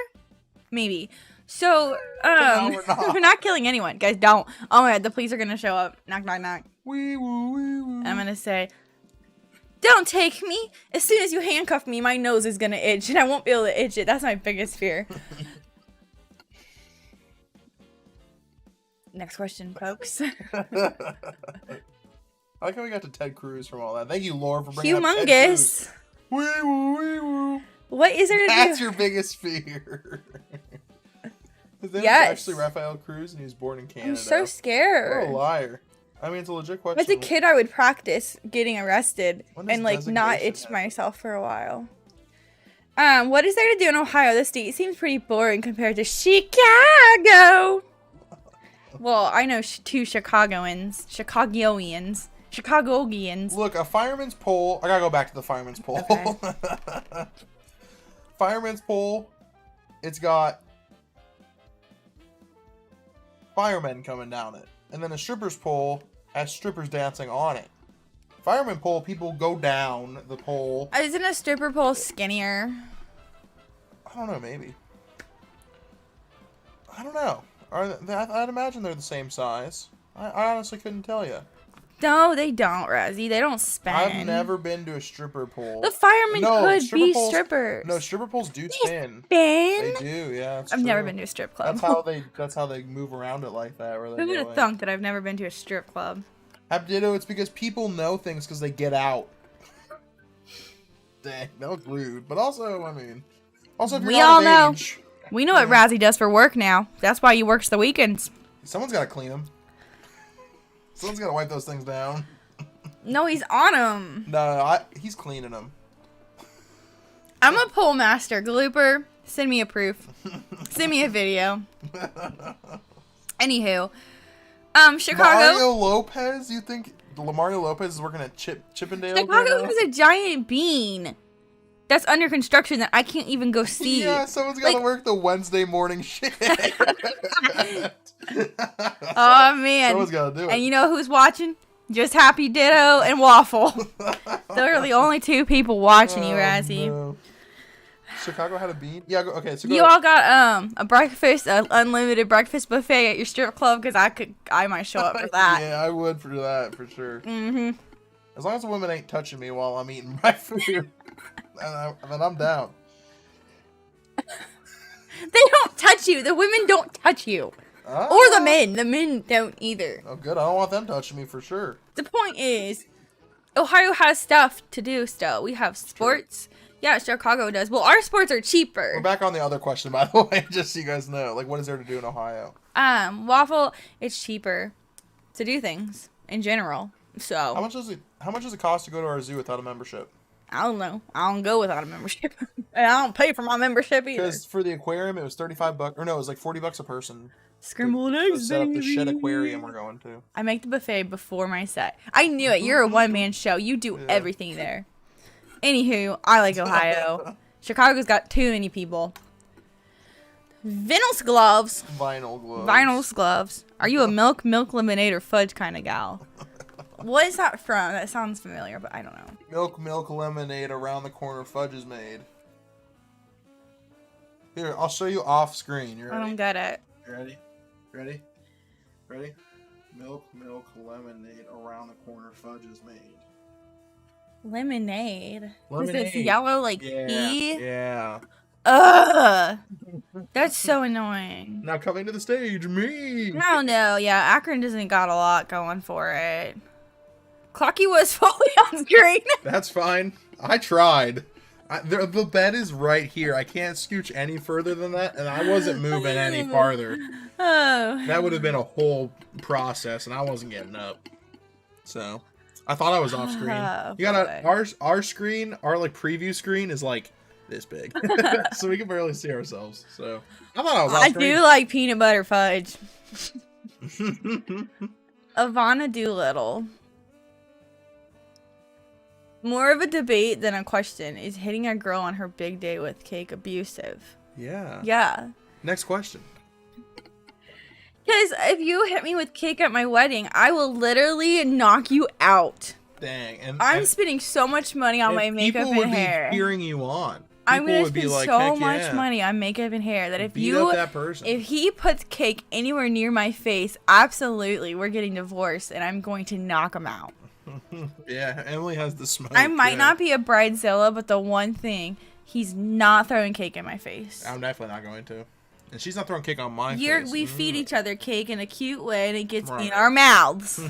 Maybe. So, No, we're not. we're not killing anyone. Guys, don't. Oh my god, the police are gonna show up. Knock, knock, knock. Wee woo, wee woo. I'm gonna say, don't take me. As soon as you handcuff me, my nose is gonna itch and I won't be able to itch it. That's my biggest fear. Next question, folks. I like how we got to Ted Cruz from all that. Thank you, Laura, for bringing up Ted Humongous. Cruz. Wee woo, wee woo. What is there to do? That's your biggest fear. His name was actually Rafael Cruz, and he was born in Canada. I'm so scared. What a liar. I mean, it's a legit question. As a kid, I would practice getting arrested and like not itch myself for a while. What is there to do in Ohio? The state seems pretty boring compared to Chicago. Well, I know 2 Chicagoans. Look, a fireman's pole. I gotta go back to the fireman's pole. Okay. Fireman's pole. It's got firemen coming down it. And then a stripper's pole has strippers dancing on it. Fireman pole, people go down the pole. Isn't a stripper pole skinnier? I don't know, maybe. I don't know. I'd imagine they're the same size. I honestly couldn't tell you. No, they don't, Razzie. They don't spin. I've never been to a stripper pole. The firemen could be strippers. No, stripper poles do spin. Spin? They do, yeah. I've never been to a strip club. That's how they move around it like that. Who would have thunk that I've never been to a strip club? Abdido, it's because people know things because they get out. Dang, that was rude. But also, I mean, if you're not of age, we know what Razzie does for work now. That's why he works the weekends. Someone's got to clean them. Someone's got to wipe those things down. No, he's on them. No, he's cleaning them. I'm a pole master. Glooper, send me a proof. Send me a video. Anywho, Chicago. Mario Lopez? You think Mario Lopez is working at Chippendale? Chicago has a giant bean that's under construction that I can't even go see. Yeah, someone's got to work the Wednesday morning shift. Oh, man. Someone's got to do it. And you know who's watching? Just Happy Ditto and Waffle. They're the only two people watching you, Razzie. No. Chicago had a bean? Yeah, okay. So you all got a breakfast, an unlimited breakfast buffet at your strip club because I might show up for that. Yeah, I would for that, for sure. Mm-hmm. As long as the women ain't touching me while I'm eating my food, then I'm down. They don't touch you. The women don't touch you. Or the men. The men don't either. Oh, good. I don't want them touching me for sure. The point is, Ohio has stuff to do still. We have sports. True. Yeah, Chicago does. Well, our sports are cheaper. We're back on the other question, by the way, just so you guys know. Like, what is there to do in Ohio? Waffle, it's cheaper to do things in general. So How much does it cost to go to our zoo without a membership? I don't know. I don't go without a membership. And I don't pay for my membership either. Because for the aquarium, it was $35, or no, it was like $40 a person. Scrambled eggs, set up the shed aquarium we're going to. I make the buffet before my set. I knew it. You're a one-man show. You do everything there. Anywho, I like Ohio. Chicago's got too many people. Vinyl gloves. Vinyl gloves. Are you a milk, lemonade, or fudge kind of gal? What is that from? That sounds familiar, but I don't know. Milk, lemonade, around the corner fudge is made. Here, I'll show you off screen. You ready? I don't get it. You ready? Ready? Milk, lemonade, around the corner fudge is made. Lemonade? Is it yellow like pea? Yeah. Ugh! That's so annoying. Now coming to the stage, me! I don't know. Yeah, Akron doesn't got a lot going for it. Clocky was fully on screen. That's fine. I tried. The bed is right here. I can't scooch any further than that, and I wasn't moving any farther. Oh. That would have been a whole process, and I wasn't getting up. So, I thought I was off screen. You got our screen, our like preview screen is like this big, so we can barely see ourselves. So, I thought I was off screen. I do like peanut butter fudge. Ivana Doolittle. More of a debate than a question. Is hitting a girl on her big day with cake abusive? Yeah. Yeah. Next question. Because if you hit me with cake at my wedding, I will literally knock you out. Dang. I'm spending so much money on my makeup and hair. People would be cheering you on. I'm going to spend so much money on makeup and hair that if he puts cake anywhere near my face, absolutely, we're getting divorced and I'm going to knock him out. Yeah, Emily has the smoke. I might not be a bridezilla, but the one thing, he's not throwing cake in my face. I'm definitely not going to. And she's not throwing cake on my face. We feed each other cake in a cute way, and it gets in our mouths.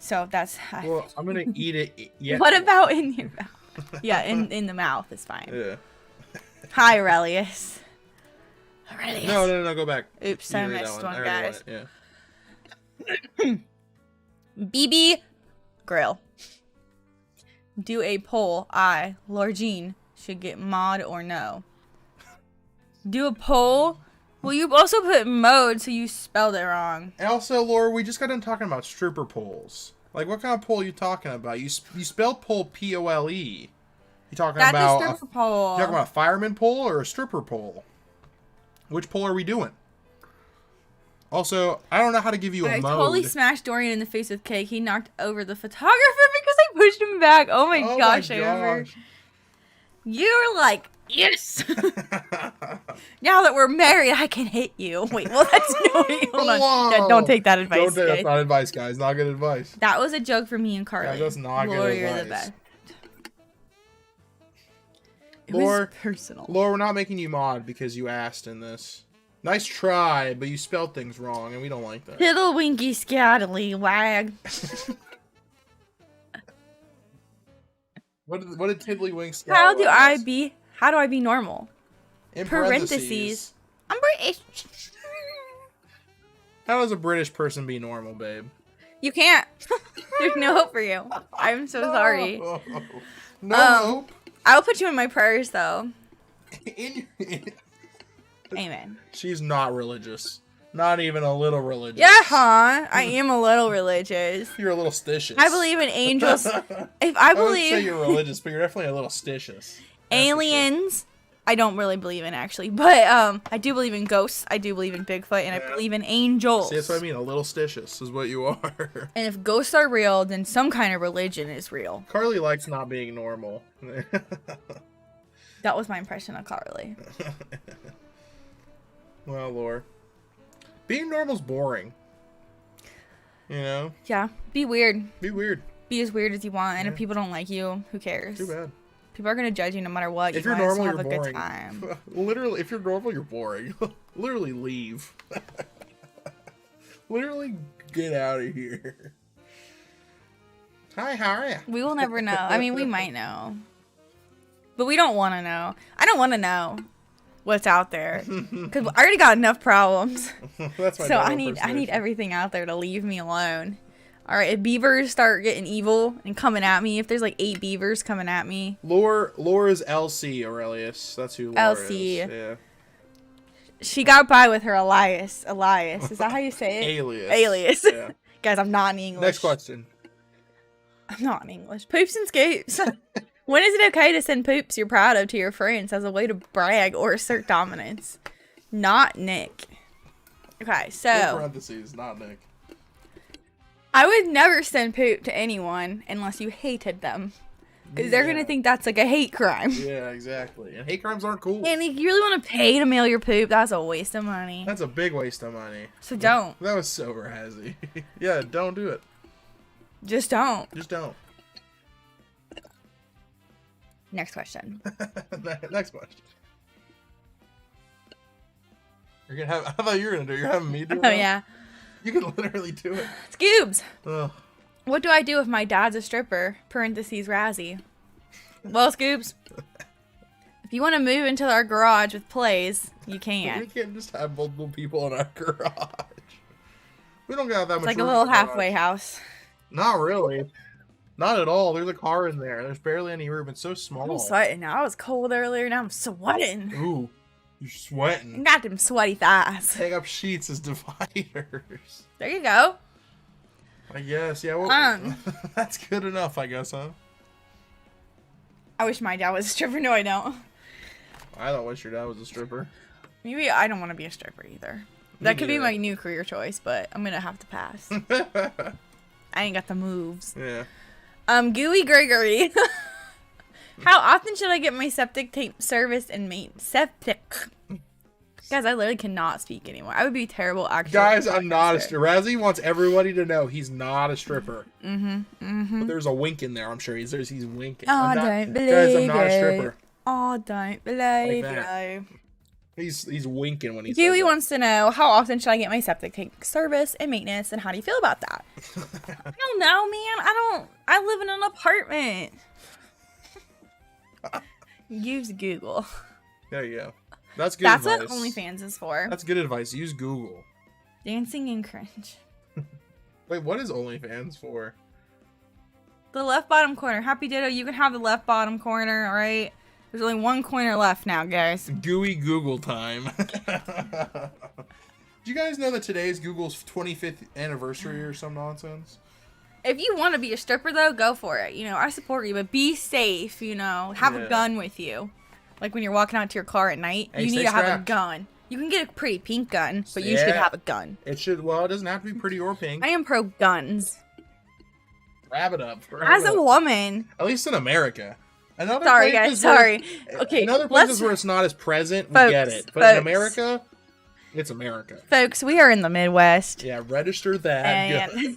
So that's... Well, I'm going to eat it. Yeah. What about in your mouth? Yeah, in the mouth is fine. Yeah. Hi, Aurelius. No, go back. Oops, I missed one, guys. Yeah. BB Grill. Do a poll. Lord Jean, should get mod or no. Do a poll. Well, you also put mode, so you spelled it wrong. And also, Laura, we just got done talking about stripper polls. Like, what kind of poll are you talking about? You spelled poll P-O-L-E. You talking about a stripper poll. You talking about a fireman poll or a stripper poll? Which poll are we doing? Also, I don't know how to give you a mode. I totally smashed Dorian in the face with cake. He knocked over the photographer because I pushed him back. Oh my gosh, I remember. You're like, yes. Now that we're married, I can hit you. Wait, well, that's no. Hold on. Yeah, don't take that advice. That's not advice, guys. Not good advice. That was a joke for me and Carly. Yeah, that's not Laura, good advice. you're the best. It Laura, was personal. Laura, we're not making you mod because you asked in this. Nice try, but you spelled things wrong, and we don't like that. Little winky scattily wag. What did Tiddlywinks? How do I be normal? In Parentheses. I'm British. How does a British person be normal, babe? You can't. There's no hope for you. I'm so sorry. No hope. I'll put you in my prayers, though. Amen. She's not religious. Not even a little religious. Yeah, huh? I am a little religious. You're a little stitious. I believe in angels. If I wouldn't say you're religious, but you're definitely a little stitious. Aliens, I don't really believe in, actually. But I do believe in ghosts. I do believe in Bigfoot. And I believe in angels. See, that's what I mean. A little stitious is what you are. And if ghosts are real, then some kind of religion is real. Carly likes not being normal. That was my impression of Carly. Well, Laura. Being normal's boring. You know? Yeah. Be weird. Be weird. Be as weird as you want. And if people don't like you, who cares? Too bad. People are going to judge you no matter what. If you're normal, you're have a boring. good time. Literally, if you're normal, you're boring. Literally leave. Literally get out of here. Hi, how are you? We will never know. I mean, we might know. But we don't want to know. I don't want to know what's out there. Because I already got enough problems. That's my so I need everything out there to leave me alone. Alright, if beavers start getting evil and coming at me, if there's like 8 beavers coming at me. Laura's LC, Aurelius. That's who Laura LC. is. Yeah. She got by with her Elias. Is that how you say it? Alias. Yeah. Guys, I'm not in English. Next question. I'm not in English. Poops and scoops. When is it okay to send poops you're proud of to your friends as a way to brag or assert dominance? Not Nick. Okay, so. In parentheses, not Nick. I would never send poop to anyone unless you hated them. Because they're going to think that's like a hate crime. Yeah, exactly. And hate crimes aren't cool. And if you really want to pay to mail your poop, that's a waste of money. That's a big waste of money. So don't. That was so razzy. Yeah, don't do it. Just don't. Just don't. Next question. Next question. You're gonna have. I thought you were gonna do it. You're having me do it. Oh yeah. You can literally do it. Scoobs. Ugh. What do I do if my dad's a stripper? Parentheses Razzie. Well, Scoobs. If you want to move into our garage with plays, you can. We can't just have multiple people in our garage. We don't got that much. It's like a little halfway house. Not really. Not at all. There's a car in there. There's barely any room. It's so small. I'm sweating now. I was cold earlier. Now I'm sweating. Ooh, you're sweating. Got them sweaty thighs. Take up sheets as dividers. There you go. I guess. Yeah. Well, that's good enough. I guess, huh? I wish my dad was a stripper. No, I don't. I don't wish your dad was a stripper. Maybe I don't want to be a stripper either. That could be my new career choice, but I'm gonna have to pass. I ain't got the moves. Yeah. Gooey Gregory. How often should I get my septic tank service and septic? Guys, I literally cannot speak anymore. I would be terrible actually. Guys, I'm not a stripper. Razzie wants everybody to know he's not a stripper. But there's a wink in there. I'm sure he's winking. Oh, don't believe guys, I'm not a stripper. Oh, don't believe it. He's winking when he's. Gooey wants to know, how often should I get my septic tank service and maintenance, and how do you feel about that? I don't know, man. I live in an apartment. Use Google. There you go. That's good advice. That's what OnlyFans is for. That's good advice. Use Google. Dancing and cringe. Wait, what is OnlyFans for? The left bottom corner. Happy Ditto, you can have the left bottom corner, alright? There's only one corner left now, guys. Gooey Google time. Do you guys know that today is Google's 25th anniversary or some nonsense? If you want to be a stripper, though, go for it. You know, I support you, but be safe, you know. Have a gun with you. Like when you're walking out to your car at night, you need to have a gun. You can get a pretty pink gun, but you should have a gun. It should, well, it doesn't have to be pretty or pink. I am pro guns. Wrap it up. As a woman. At least in America. Sorry, guys. Sorry. Okay. In other places where it's not as present, we get it. But in America, it's America. Folks, we are in the Midwest. Yeah, register that. And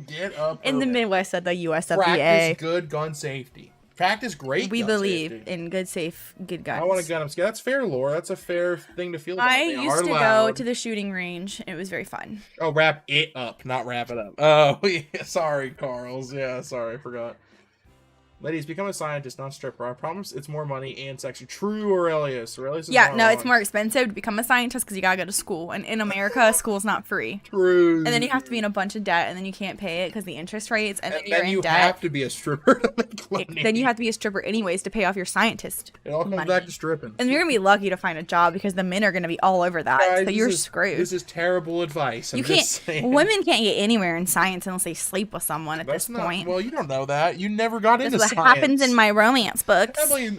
Get up. in the Midwest of the USFDA. Practice good gun safety. Practice great We gun believe safety. in good guns. I want a gun. I'm scared. That's fair, Laura. That's a fair thing to feel about. I used to go to the shooting range. It was very fun. Oh, wrap it up, not wrap it up. Oh, yeah, sorry, Carls. Yeah, sorry, I forgot. Ladies, become a scientist, not stripper. I promise it's more money and sexy. True, Aurelius. Aurelius is Yeah, not no, wrong. it's more expensive to become a scientist because you gotta go to school. And in America, school's not free. True. And then you have to be in a bunch of debt, and then you can't pay it because the interest rates, and then you're in you debt. have to be a stripper to make money. Then you have to be a stripper anyways to pay off your scientist. It all comes money. back to stripping. And you're gonna be lucky to find a job because the men are gonna be all over that. Guys, So you're screwed. This is terrible advice. You can't. Women can't get anywhere in science unless they sleep with someone at this point. Well, you don't know that. You never got into That's what science. happens in my romance books. Emily,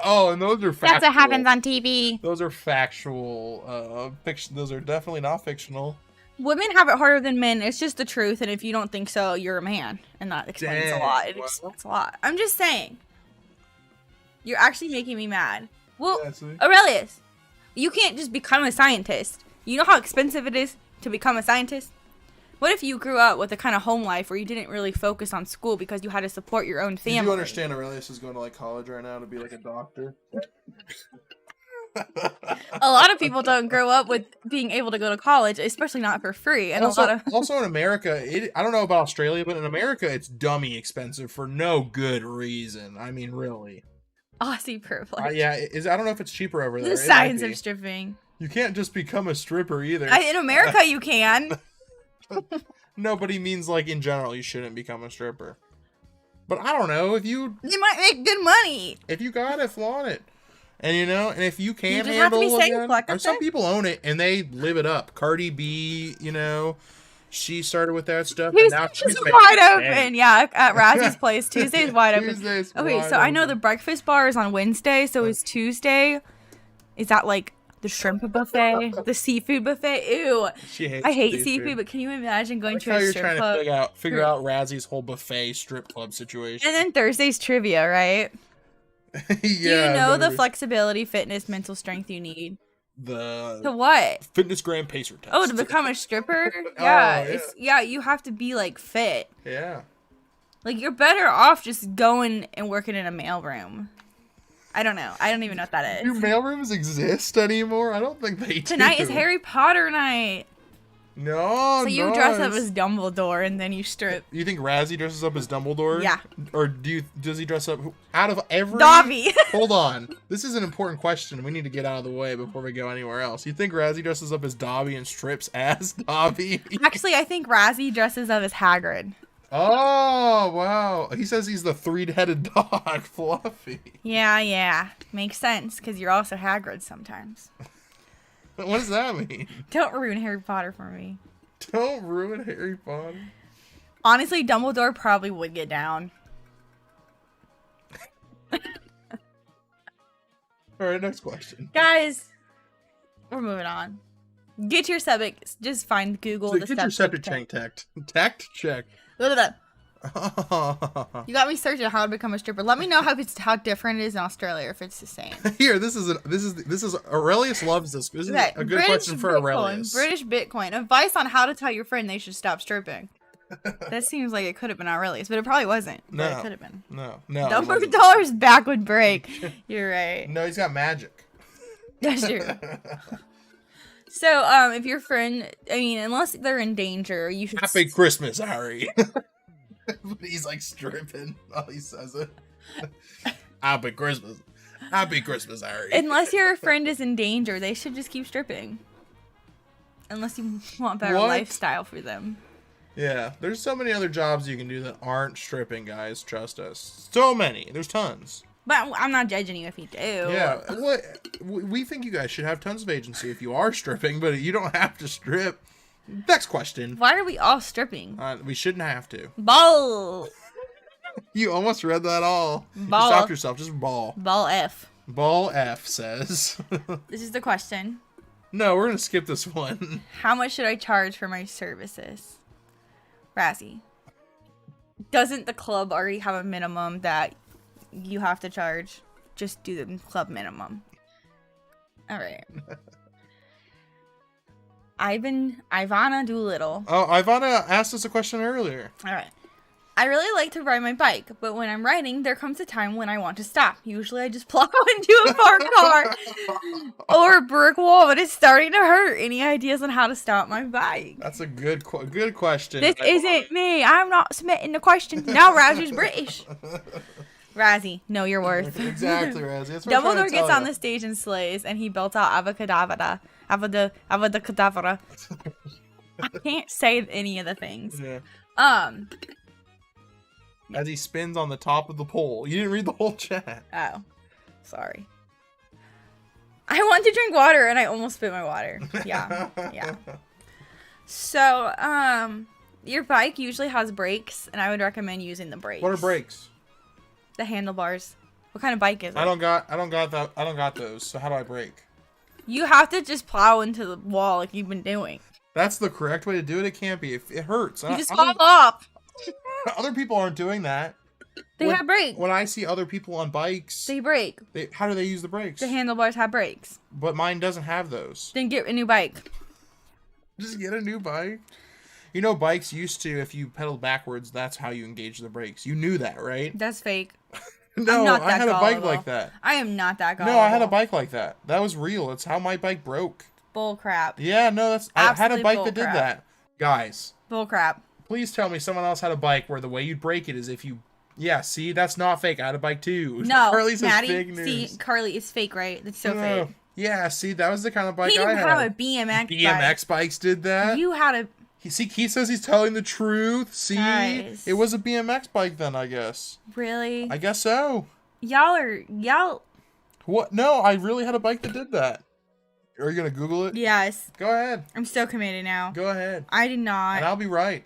oh, and those are factual. That's what happens on TV. Those are factual. Fiction. Those are definitely not fictional. Women have it harder than men. It's just the truth, and if you don't think so, you're a man, and that explains a lot. It explains a lot. I'm just saying. You're actually making me mad. Well, Aurelius, you can't just become a scientist. You know how expensive it is to become a scientist? What if you grew up with a kind of home life where you didn't really focus on school because you had to support your own family? Do you understand Aurelius is going to like college right now to be like a doctor? A lot of people don't grow up with being able to go to college, especially not for free. And also, also in America, I don't know about Australia, but in America, it's dummy expensive for no good reason. I mean, really. Aussie privilege. Yeah, I don't know if it's cheaper over there. The science of stripping. You can't just become a stripper either. In America, you can. No, but he means like in general, you shouldn't become a stripper. But I don't know if you. You might make good money. If you got it, flaunt it. And and if you can't you handle it, or some people own it and they live it up. Cardi B, she started with that stuff. And now she's wide open. Yeah, at Razzie's place, Tuesday's wide open. So I know the breakfast bar is on Wednesday. So is Tuesday? Is that like the shrimp buffet, the seafood buffet? Ew. I hate seafood, but can you imagine going to a strip club? You're trying to figure out Razzie's whole buffet strip club situation. And then Thursday's trivia, right? Yeah. You know the flexibility, fitness, mental strength you need. To what? Fitness Gram Pacer test. Oh, to become a stripper? Yeah. You have to be like fit. Yeah. Like you're better off just going and working in a mailroom. I don't know. I don't even know what that is. Do mailrooms exist anymore? I don't think they do. Tonight is Harry Potter night. No, so you dress up as Dumbledore and then you strip. You think Razzie dresses up as Dumbledore? Yeah. Or does he dress up out of every? Dobby. Hold on. This is an important question. We need to get out of the way before we go anywhere else. You think Razzie dresses up as Dobby and strips as Dobby? Actually, I think Razzie dresses up as Hagrid. Oh, wow. He says he's the three-headed dog, Fluffy. Yeah. Makes sense, because you're also Hagrid sometimes. What does that mean? Don't ruin Harry Potter for me. Don't ruin Harry Potter. Honestly, Dumbledore probably would get down. Alright, next question. Guys, we're moving on. Get your septic. Just find Google So the get your septic tank checked. You got me searching how to become a stripper. Let me know how different it is in Australia, if it's the same. Here, this is Aurelius loves this. This is a good British question for Bitcoin, Aurelius. British Bitcoin. Advice on how to tell your friend they should stop stripping. That seems like it could have been Aurelius, but it probably wasn't. No, but it could have been. No. $1 back would break. You're right. No, he's got magic. That's true. So, if your friend, unless they're in danger, you should. Happy Christmas, Harry. He's like stripping while he says it. Happy Christmas. Happy Christmas, Harry. Unless your friend is in danger, they should just keep stripping. Unless you want better lifestyle for them. Yeah, there's so many other jobs you can do that aren't stripping, guys. Trust us. So many. There's tons. But I'm not judging you if you do. Yeah, we think you guys should have tons of agency if you are stripping, but you don't have to strip. Next question. Why are we all stripping? We shouldn't have to. Ball. You almost read that all. Ball. You stopped yourself. Just ball. Ball F. Ball F says. This is the question. No, we're going to skip this one. How much should I charge for my services? Razzie. Doesn't the club already have a minimum that you have to charge. Just do the club minimum. All right. Ivana Doolittle. Oh, Ivana asked us a question earlier. All right. I really like to ride my bike, but when I'm riding, there comes a time when I want to stop. Usually I just plow into a parked car or a brick wall, but it's starting to hurt. Any ideas on how to stop my bike? That's a good question. This isn't me. I'm not submitting the questions. Now Razzy's British. Razzie, know your worth. Exactly, Razzie. That's what Dumbledore gets on the stage and slays, and he built out Avada Kedavra. I can't say any of the things. Yeah. As he spins on the top of the pole. You didn't read the whole chat. Oh, sorry. I want to drink water, and I almost spit my water. Yeah. So, your bike usually has brakes, and I would recommend using the brakes. What are brakes? The handlebars. What kind of bike is it? I don't got those. So how do I brake? You have to just plow into the wall like you've been doing. That's the correct way to do it. It can't be. It hurts. You just fall off. Other people aren't doing that. They have brakes. When I see other people on bikes, they brake. How do they use the brakes? The handlebars have brakes. But mine doesn't have those. Then get a new bike. Just get a new bike. You know, bikes used to, if you pedal backwards, that's how you engage the brakes. You knew that, right? That's fake. No, I had a bike like that. I am not that gullible. No, I had a bike like that. That was real. That's how my bike broke. Bull crap. Yeah, no, I had a bike that did that. Guys. Bull crap. Please tell me someone else had a bike where the way you'd break it is if you... Yeah, see, that's not fake. I had a bike too. No, Carly says Maddie, fake news. see, Carly is fake, right? That's so fake. Yeah, see, that was the kind of bike I had. He didn't have a BMX BMX bikes did that. You had a... See, Keith says he's telling the truth. See? Guys. It was a BMX bike then, I guess. Really? I guess so. Y'all... What? No, I really had a bike that did that. Are you going to Google it? Yes. Go ahead. I'm still committed now. Go ahead. I did not. And I'll be right.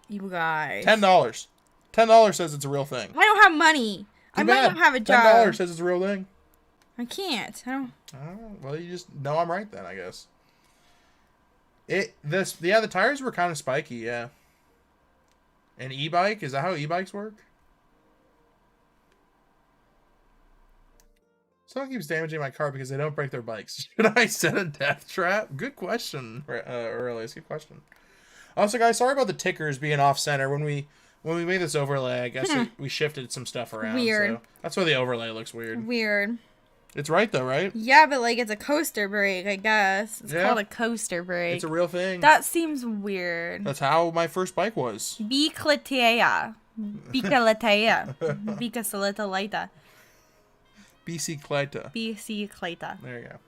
You guys. $10. $10 says it's a real thing. I don't have money. I might not have a job. $10 says it's a real thing. I can't. I don't... Oh, well, you just know I'm right then, I guess. The tires were kind of spiky, yeah. An e-bike? Is that how e-bikes work? Someone keeps damaging my car because they don't break their bikes. Should I set a death trap? Good question, Aurelius. Good question. Also, guys, sorry about the tickers being off center. When we made this overlay, I guess we shifted some stuff around. Weird. So that's why the overlay looks weird. Weird. It's right though, right? Yeah, but like it's a coaster brake, I guess. It's called a coaster brake. It's a real thing. That seems weird. That's how my first bike was. Bicicleta. Bicicleta. Bicicleta. Bicicleta. Bicicleta. There you go.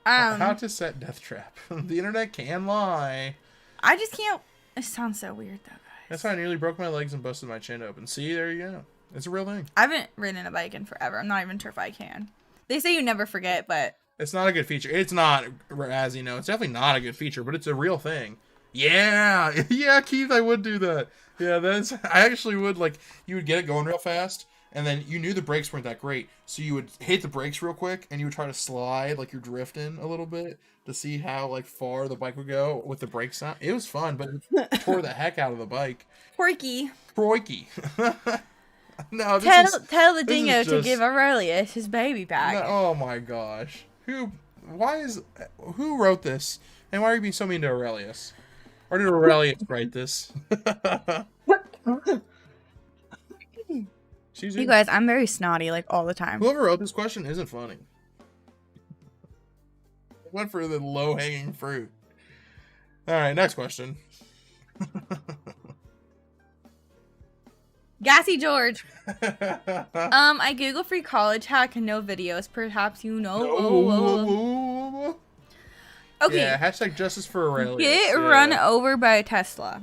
How to set death trap. The internet can lie. I just can't. It sounds so weird though, guys. That's how I nearly broke my legs and busted my chin open. See, there you go. It's a real thing. I haven't ridden a bike in forever. I'm not even sure if I can. They say you never forget, but... It's not a good feature. It's not, as you know, it's definitely not a good feature, but it's a real thing. Yeah! Yeah, Keith, I would do that. Yeah, I actually would, like, you would get it going real fast, and then you knew the brakes weren't that great, so you would hit the brakes real quick, and you would try to slide, like you're drifting a little bit, to see how, like, far the bike would go with the brakes on. It was fun, but it tore the heck out of the bike. Quirky. No, tell the dingo to give Aurelius his baby back. No, oh my gosh. Who wrote this? And why are you being so mean to Aurelius? Or did Aurelius write this? You guys, I'm very snotty like all the time. Whoever wrote this question isn't funny. Went for the low-hanging fruit. Alright, next question. Gassy George. I Google free college hack and no videos. Perhaps you know. Okay. Yeah, hashtag justice for Aurelius. Get run over by a Tesla.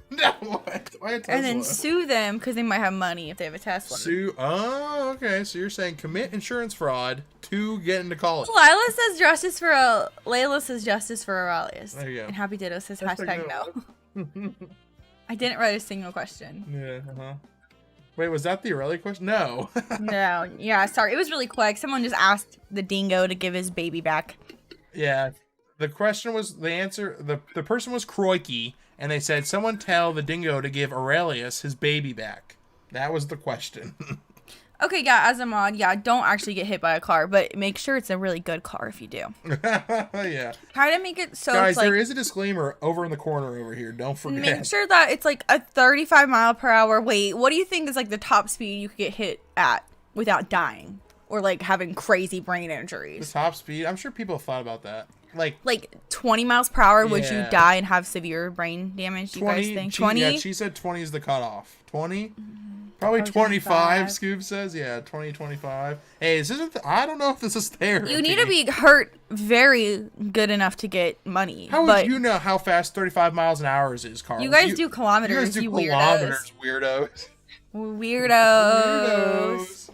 No, what? Why a Tesla? And then sue them because they might have money if they have a Tesla. Oh, okay. So you're saying commit insurance fraud to get into college. Layla says justice for Aurelius. There you go. And Happy Ditto says hashtag no. I didn't write a single question. Yeah, Wait, was that the Aurelius question? No. No. Yeah, sorry. It was really quick. Someone just asked the dingo to give his baby back. Yeah. The question was, the answer, the person was Croiky, and they said, someone tell the dingo to give Aurelius his baby back. That was the question. Okay, yeah, as a mod, yeah, don't actually get hit by a car, but make sure it's a really good car if you do. Yeah. Try to make it so Guys, it's like, there is a disclaimer over in the corner over here. Don't forget. make sure that it's like a 35 mile per hour. Wait, what do you think is like the top speed you could get hit at without dying or like having crazy brain The injuries? top speed. I'm sure people have thought about that. Like 20 miles per hour, would you Yeah. die and have severe brain damage? Do you guys think 20? Yeah, she said 20 is the cutoff. 20? Probably 25, 25. Scoob says. Yeah, 20, 25. Hey, this isn't... I don't know if this is therapy. You need to be hurt very good enough to get money. How but would you know how fast 35 miles an hour is, Carl? you guys do kilometers, You guys do you kilometers, weirdos. Weirdos.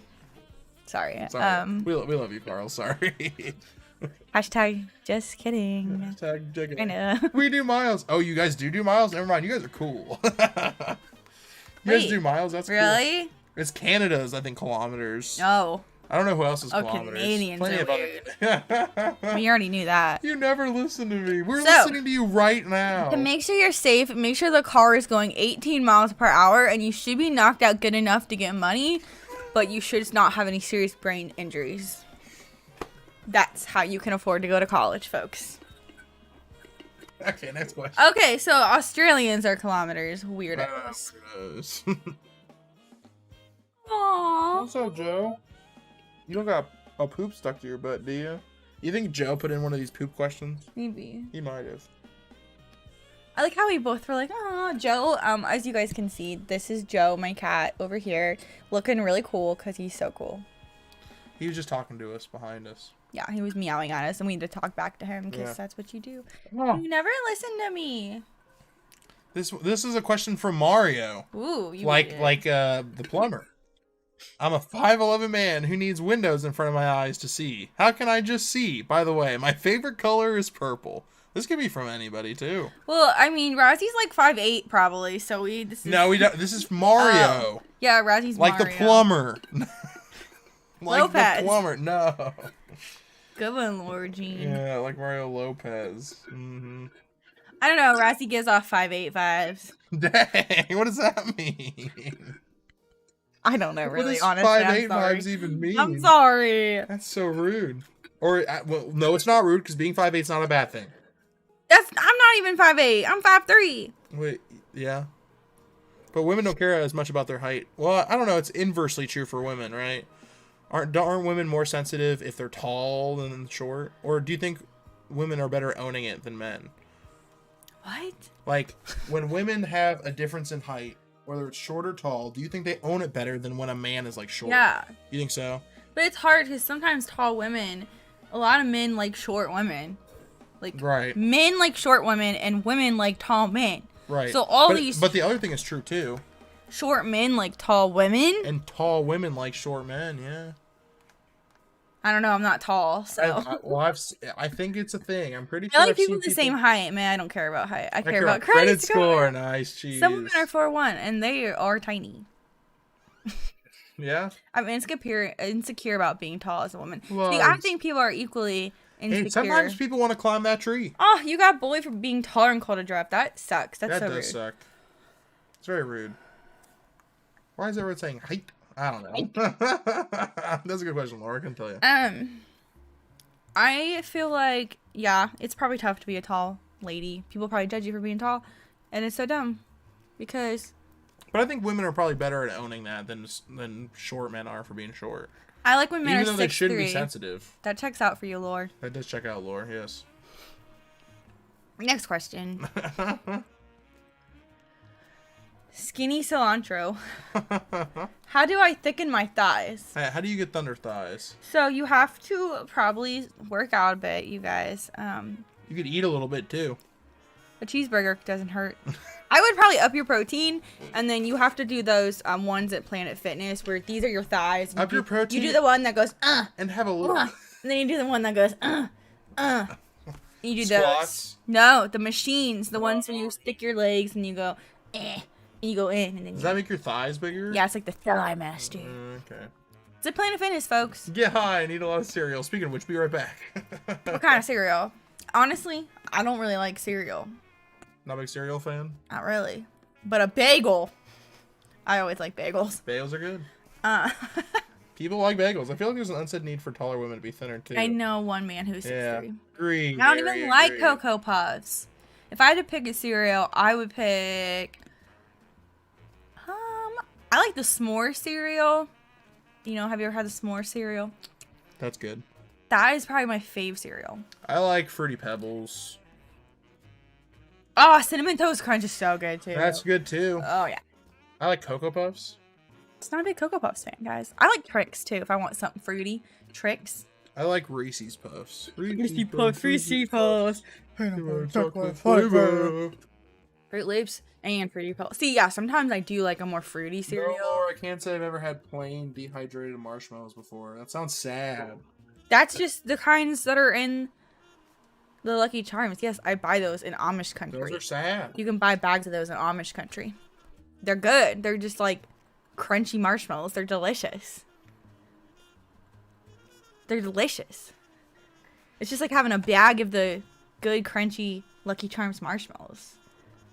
Sorry. Sorry. We love you, Carl. Sorry. Hashtag just kidding. Hashtag JK. I know. We do miles. Oh, you guys do miles? Never mind. You guys are cool. You guys Wait, do miles? That's cool. Really? It's Canada's, I think, kilometers. Oh, I don't know who else is kilometers. Canadians Plenty are of other. we already knew that. You never listen to me. We're So, listening to you right now. To make sure you're safe, make sure the car is going 18 miles per hour, and you should be knocked out good enough to get money, but you should not have any serious brain injuries. That's how you can afford to go to college, folks. Okay, next question. Okay, so Australians are kilometers. Weirdos. Aww. What's up, Joe? You don't got a poop stuck to your butt, do you? You think Joe put in one of these poop questions? Maybe. He might have. I like how we both were like, "Oh, Joe." As you guys can see, this is Joe, my cat, over here, looking really cool because he's so cool. He was just talking to us behind us. Yeah, he was meowing at us, and we need to talk back to him because Yeah. that's what you do. Oh. You never listen to me. This is a question from Mario. Ooh, you Like weird. the plumber. I'm a 5'11" man who needs windows in front of my eyes to see. How can I just see? By the way, my favorite color is purple. This could be from anybody too. Well, I mean, Razzie's like 5'8" probably, so this is... No, we don't. This is Mario. Yeah, Razzie's Like Mario. the plumber. Like Lopez. the plumber. No. Good one, Lord Jean. Yeah, like Mario Lopez. Mm-hmm. I don't know, Razzie gives off 5'8" vibes. Dang, what does that mean? I don't know, really, what does honestly. 5'8" I'm sorry. vibes even mean? I'm sorry. That's so rude. Or, well, no, it's not rude because being 5'8" is not a bad thing. I'm not even 5'8". I'm 5'3". Wait, yeah. But women don't care as much about their height. Well, I don't know. It's inversely true for women, right? Aren't women more sensitive if they're tall than short? Or do you think women are better at owning it than men? What? Like, when women have a difference in height, whether it's short or tall, do you think they own it better than when a man is, like, short? Yeah. You think so? But it's hard because sometimes tall women, a lot of men like short women. Like, Right. men like short women and women like tall men. Right. So all but, these But the other thing is true, too. short men like tall women. And tall women like short men, yeah. I don't know. I'm not tall, so. I think it's a thing. I'm pretty I sure like I've people seen the same height, man. I don't care about height. I care about credit score. Nice, cheese. Some women are 4'1", and they are tiny. Yeah. I'm insecure about being tall as a woman. Well, See, I think people are equally insecure. Hey, sometimes people want to climb that tree. Oh, you got bullied for being taller and called a draft. That sucks. That's That so does rude. suck. It's very rude. Why is everyone saying height? I don't know. That's a good question, Laura. I can tell you. I feel like, yeah, it's probably tough to be a tall lady. People probably judge you for being tall, and it's so dumb because. But I think women are probably better at owning that than short men are for being short. I like when men Even are though they shouldn't be 6'3". sensitive. That checks out for you, Lord. That does check out, Laura. Yes. Next question. Skinny cilantro. How do I thicken my thighs? Hey, how do you get thunder thighs? So you have to probably work out a bit, you guys. You could eat a little bit too. A cheeseburger doesn't hurt. I would probably up your protein, and then you have to do those ones at Planet Fitness where these are your thighs. Up your protein? You do the one that goes, And have a little. and then you do the one that goes, You do Squats? those. No, the machines, the ones where you stick your legs and you go, and you go in, and then Does that make your thighs bigger? yeah, it's like the thigh master. Okay. It's at Planet Fitness, folks. Get high. I need a lot of cereal. Speaking of which, be right back. What kind of cereal? Honestly, I don't really like cereal. Not a big cereal fan? Not really. But a bagel. I always like bagels. Bagels are good. Uh, People like bagels. I feel like there's an unsaid need for taller women to be thinner too. I know one man who's 6'3". Yeah. Agree. I don't even like Cocoa Puffs. If I had to pick a cereal, I would pick... I like the s'more cereal. You know, have you ever had the s'more cereal? That's good. That is probably my fave cereal. I like Fruity Pebbles. Oh, Cinnamon Toast Crunch is so good, too. That's good, too. Oh, yeah. I like Cocoa Puffs. It's not a big Cocoa Puffs fan, guys. I like Trix, too, if I want something fruity. Trix. I like Reese's Puffs. Reese's Puffs. Chocolate flavor. Fruit Loops and Fruity Pebbles. See, yeah, sometimes I do like a more fruity cereal. No, I can't say I've ever had plain dehydrated marshmallows before. That sounds sad. That's just the kinds that are in the Lucky Charms. Yes, I buy those in Amish country. Those are sad. You can buy bags of those in Amish country. They're good. They're just like crunchy marshmallows. They're delicious. They're delicious. It's just like having a bag of the good crunchy Lucky Charms marshmallows.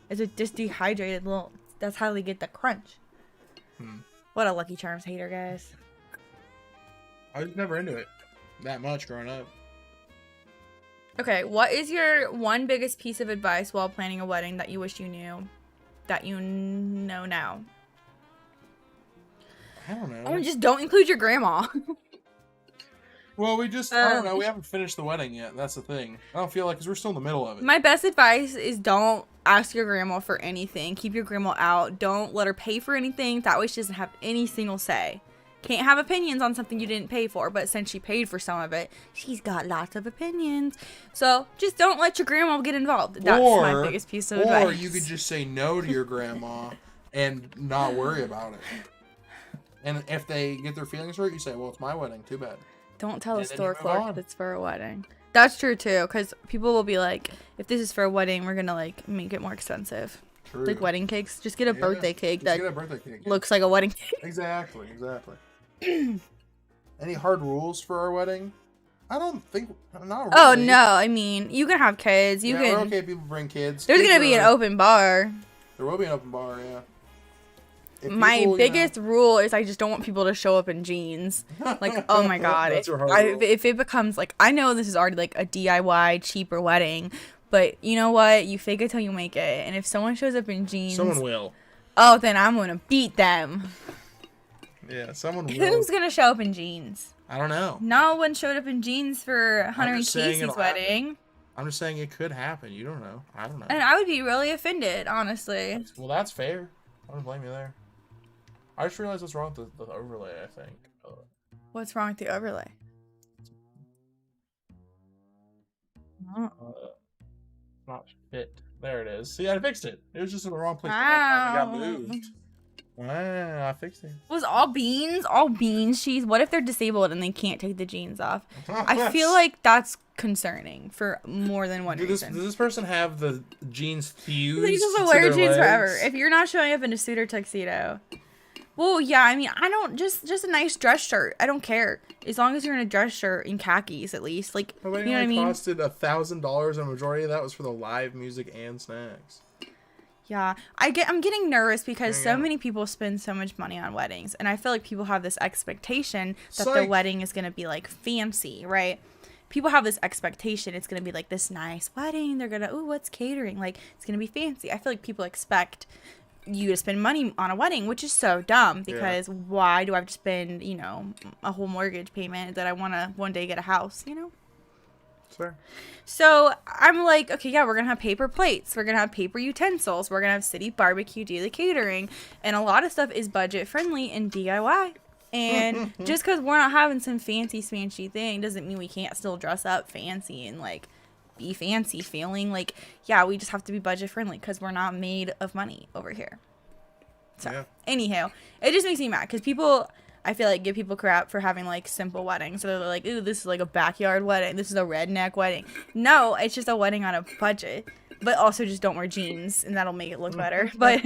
It's just dehydrated little. That's how they get the crunch. What a Lucky Charms hater, guys. I was never into it that much growing up. Okay, what is your one biggest piece of advice while planning a wedding that you wish you knew that you know now? I don't know. Oh, just don't include your grandma. Well, I don't know. We haven't finished the wedding yet. That's the thing. I don't feel like, because we're still in the middle of it. My best advice is don't ask your grandma for anything. Keep your grandma out. Don't let her pay for anything. That way she doesn't have any single say. Can't have opinions on something you didn't pay for, but since she paid for some of it, she's got lots of opinions. So just don't let your grandma get involved. That's my biggest piece of advice. Or you could just say no to your grandma and not worry about it. And if they get their feelings hurt, you say, well, it's my wedding. Too bad. Don't tell a store clerk it's for a wedding. That's true, too, because people will be like, if this is for a wedding, we're going to, like, make it more expensive. True. Like wedding cakes. Just get a birthday cake that cake. looks like a wedding cake. Exactly. Any hard rules for our wedding? I don't think. Not really. Oh, no. I mean, you can have kids. You can. We're okay if people bring kids. There's going to be an open bar. There will be an open bar, yeah. My biggest rule is I just don't want people to show up in jeans. Like, oh my god. If it becomes like, I know this is already like a DIY cheaper wedding, but you know what? You fake it till you make it. And if someone shows up in jeans, someone will. Oh, then I'm gonna beat them. Yeah, someone will. Who's gonna show up in jeans? I don't know. No one showed up in jeans for Hunter and Casey's wedding. I'm just saying it could happen. You don't know. I don't know. And I would be really offended, honestly. Well, that's fair. I don't blame you there. I just realized what's wrong with the overlay, I think. What's wrong with the overlay? Not fit. There it is. See, I fixed it. It was just in the wrong place. Wow. It got moved. Wow, I fixed it. Was all beans cheese? What if they're disabled and they can't take the jeans off? I feel like that's concerning for more than one reason. Does this person have the jeans fused? They just wear jeans forever. If you're not showing up in a suit or tuxedo. Well, yeah, I mean, I don't, just a nice dress shirt. I don't care. As long as you're in a dress shirt in khakis, at least. Like, you know what I mean? It costed $1,000, and a majority of that was for the live music and snacks. Yeah, I'm getting nervous because so many people spend so much money on weddings, and I feel like people have this expectation that the wedding is going to be, like, fancy, right? People have this expectation it's going to be, like, this nice wedding. They're going to, ooh, what's catering? Like, it's going to be fancy. I feel like people expect you to spend money on a wedding, which is so dumb because why do I have to spend, you know, a whole mortgage payment that I want to one day get a house, you know? Sure. So I'm like, okay, yeah, we're going to have paper plates. We're going to have paper utensils. We're going to have City Barbecue do the catering. And a lot of stuff is budget friendly and DIY. And just because we're not having some fancy smanchy thing doesn't mean we can't still dress up fancy and like be fancy feeling like, yeah, we just have to be budget friendly because we're not made of money over here. So anyhow, it just makes me mad because people, I feel like, give people crap for having like simple weddings. So they're like, ooh, this is like a backyard wedding. This is a redneck wedding. No, it's just a wedding on a budget. But also just don't wear jeans and that'll make it look better. But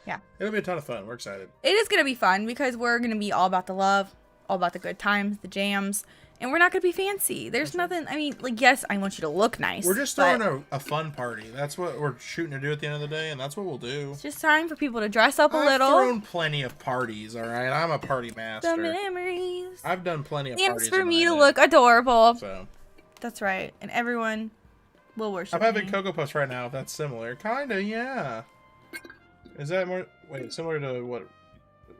yeah. It'll be a ton of fun. We're excited. It is going to be fun because we're going to be all about the love, all about the good times, the jams, And we're not going to be fancy. There's nothing, I mean, like, yes, I want you to look nice. We're just throwing a fun party. That's what we're shooting to do at the end of the day, and that's what we'll do. It's just time for people to dress up a little. I've thrown plenty of parties, all right? I'm a party master. The memories. I've done plenty of parties. And for me to look adorable. So. That's right. And everyone will worship I'm having Cocoa Puffs right now, if that's similar. Kinda, yeah. Is that more... Wait, similar to what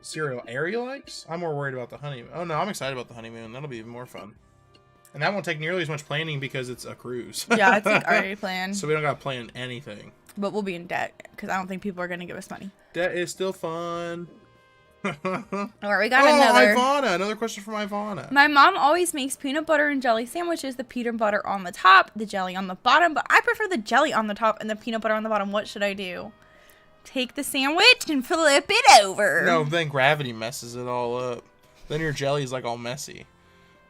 cereal Ari likes? I'm more worried about the honeymoon. Oh, no, I'm excited about the honeymoon. That'll be even more fun. And that won't take nearly as much planning because it's a cruise. Yeah, it's like already planned. So we don't got to plan anything. But we'll be in debt because I don't think people are going to give us money. Debt is still fun. All right, we got another. Ivana. Another question from Ivana. My mom always makes peanut butter and jelly sandwiches. The peanut butter on the top, the jelly on the bottom. But I prefer the jelly on the top and the peanut butter on the bottom. What should I do? Take the sandwich and flip it over. No, then gravity messes it all up. Then your jelly's like all messy.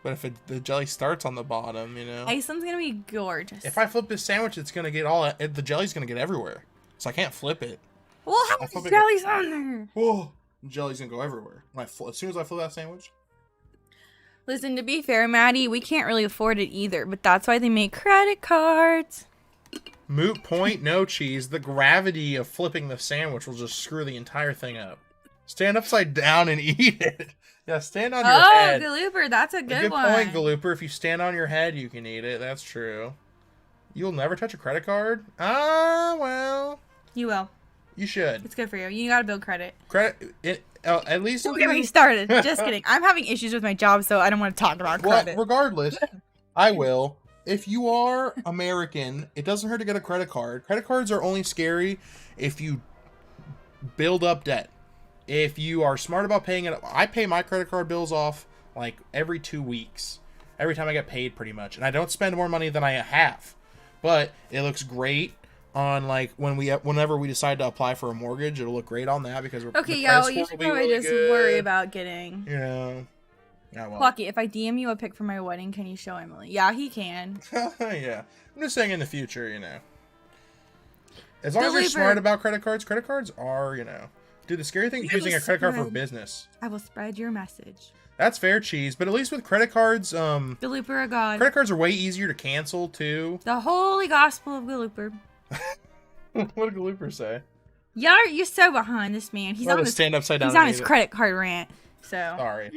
But if the jelly starts on the bottom, you know. Iceland's gonna be gorgeous. If I flip this sandwich, it's gonna get the jelly's gonna get everywhere. So I can't flip it. Well, how much jelly's on there? Whoa, jelly's gonna go everywhere. As soon as I flip that sandwich. Listen, to be fair, Maddie, we can't really afford it either. But that's why they make credit cards. Moot point, no cheese. The gravity of flipping the sandwich will just screw the entire thing up. Stand upside down and eat it. Yeah, stand on your head. Oh, Galooper, that's a good one. Good point, Galooper. If you stand on your head, you can eat it. That's true. You'll never touch a credit card? Ah, well. You will. You should. It's good for you. You gotta build credit. At least... Don't get me started. Just kidding. I'm having issues with my job, so I don't want to talk about credit. Well, regardless, I will. If you are American, it doesn't hurt to get a credit card. Credit cards are only scary if you build up debt. If you are smart about paying it, I pay my credit card bills off like every 2 weeks. Every time I get paid, pretty much. And I don't spend more money than I have. But it looks great on like whenever we decide to apply for a mortgage, it'll look great on that because we're okay. Yeah, well, you should probably just worry about getting. Yeah. Yeah, well. Plucky, if I DM you a pic for my wedding, can you show Emily? Yeah, he can. Yeah. I'm just saying in the future, you know. As long as you're smart about credit cards are, you know. Dude, the scary thing is using a credit card for business. I will spread your message. That's fair, cheese. But at least with credit cards, Galooper of God. Credit cards are way easier to cancel, too. The holy gospel of Galooper. What did Galooper say? You're so behind this man. He's on his stand upside down. He's on his credit card rant. So sorry.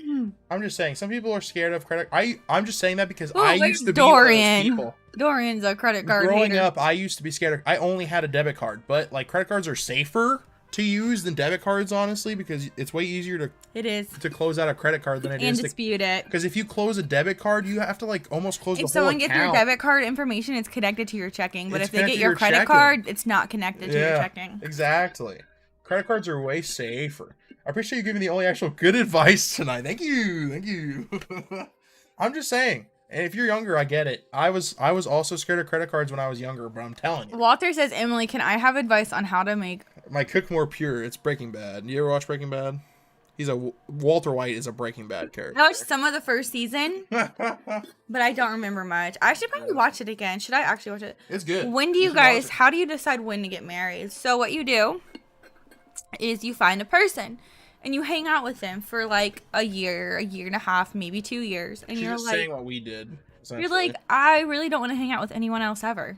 I'm just saying some people are scared of credit. I'm just saying that because Ooh, I used to be one of those people. Dorian's a credit card Growing hater. up, I used to be scared. I only had a debit card, but like credit cards are safer to use than debit cards, honestly, because it's way easier to close out a credit card than it is to dispute it. Because if you close a debit card, you have to like almost close the whole account. If someone gets your debit card information, it's connected to your checking. But if they get your credit card, it's not connected to your checking. Exactly. Credit cards are way safer. I appreciate you giving me the only actual good advice tonight. Thank you. Thank you. I'm just saying. And if you're younger, I get it. I was also scared of credit cards when I was younger, but I'm telling you. Walter says, Emily, can I have advice on how to make my cook more pure? It's Breaking Bad. You ever watch Breaking Bad? Walter White is a Breaking Bad character. I watched some of the first season, but I don't remember much. I should probably watch it again. Should I actually watch it? It's good. When do how do you decide when to get married? So what you do is you find a person and you hang out with them for like a year and a half, maybe 2 years. And you're like saying what we did. You're like, I really don't want to hang out with anyone else ever.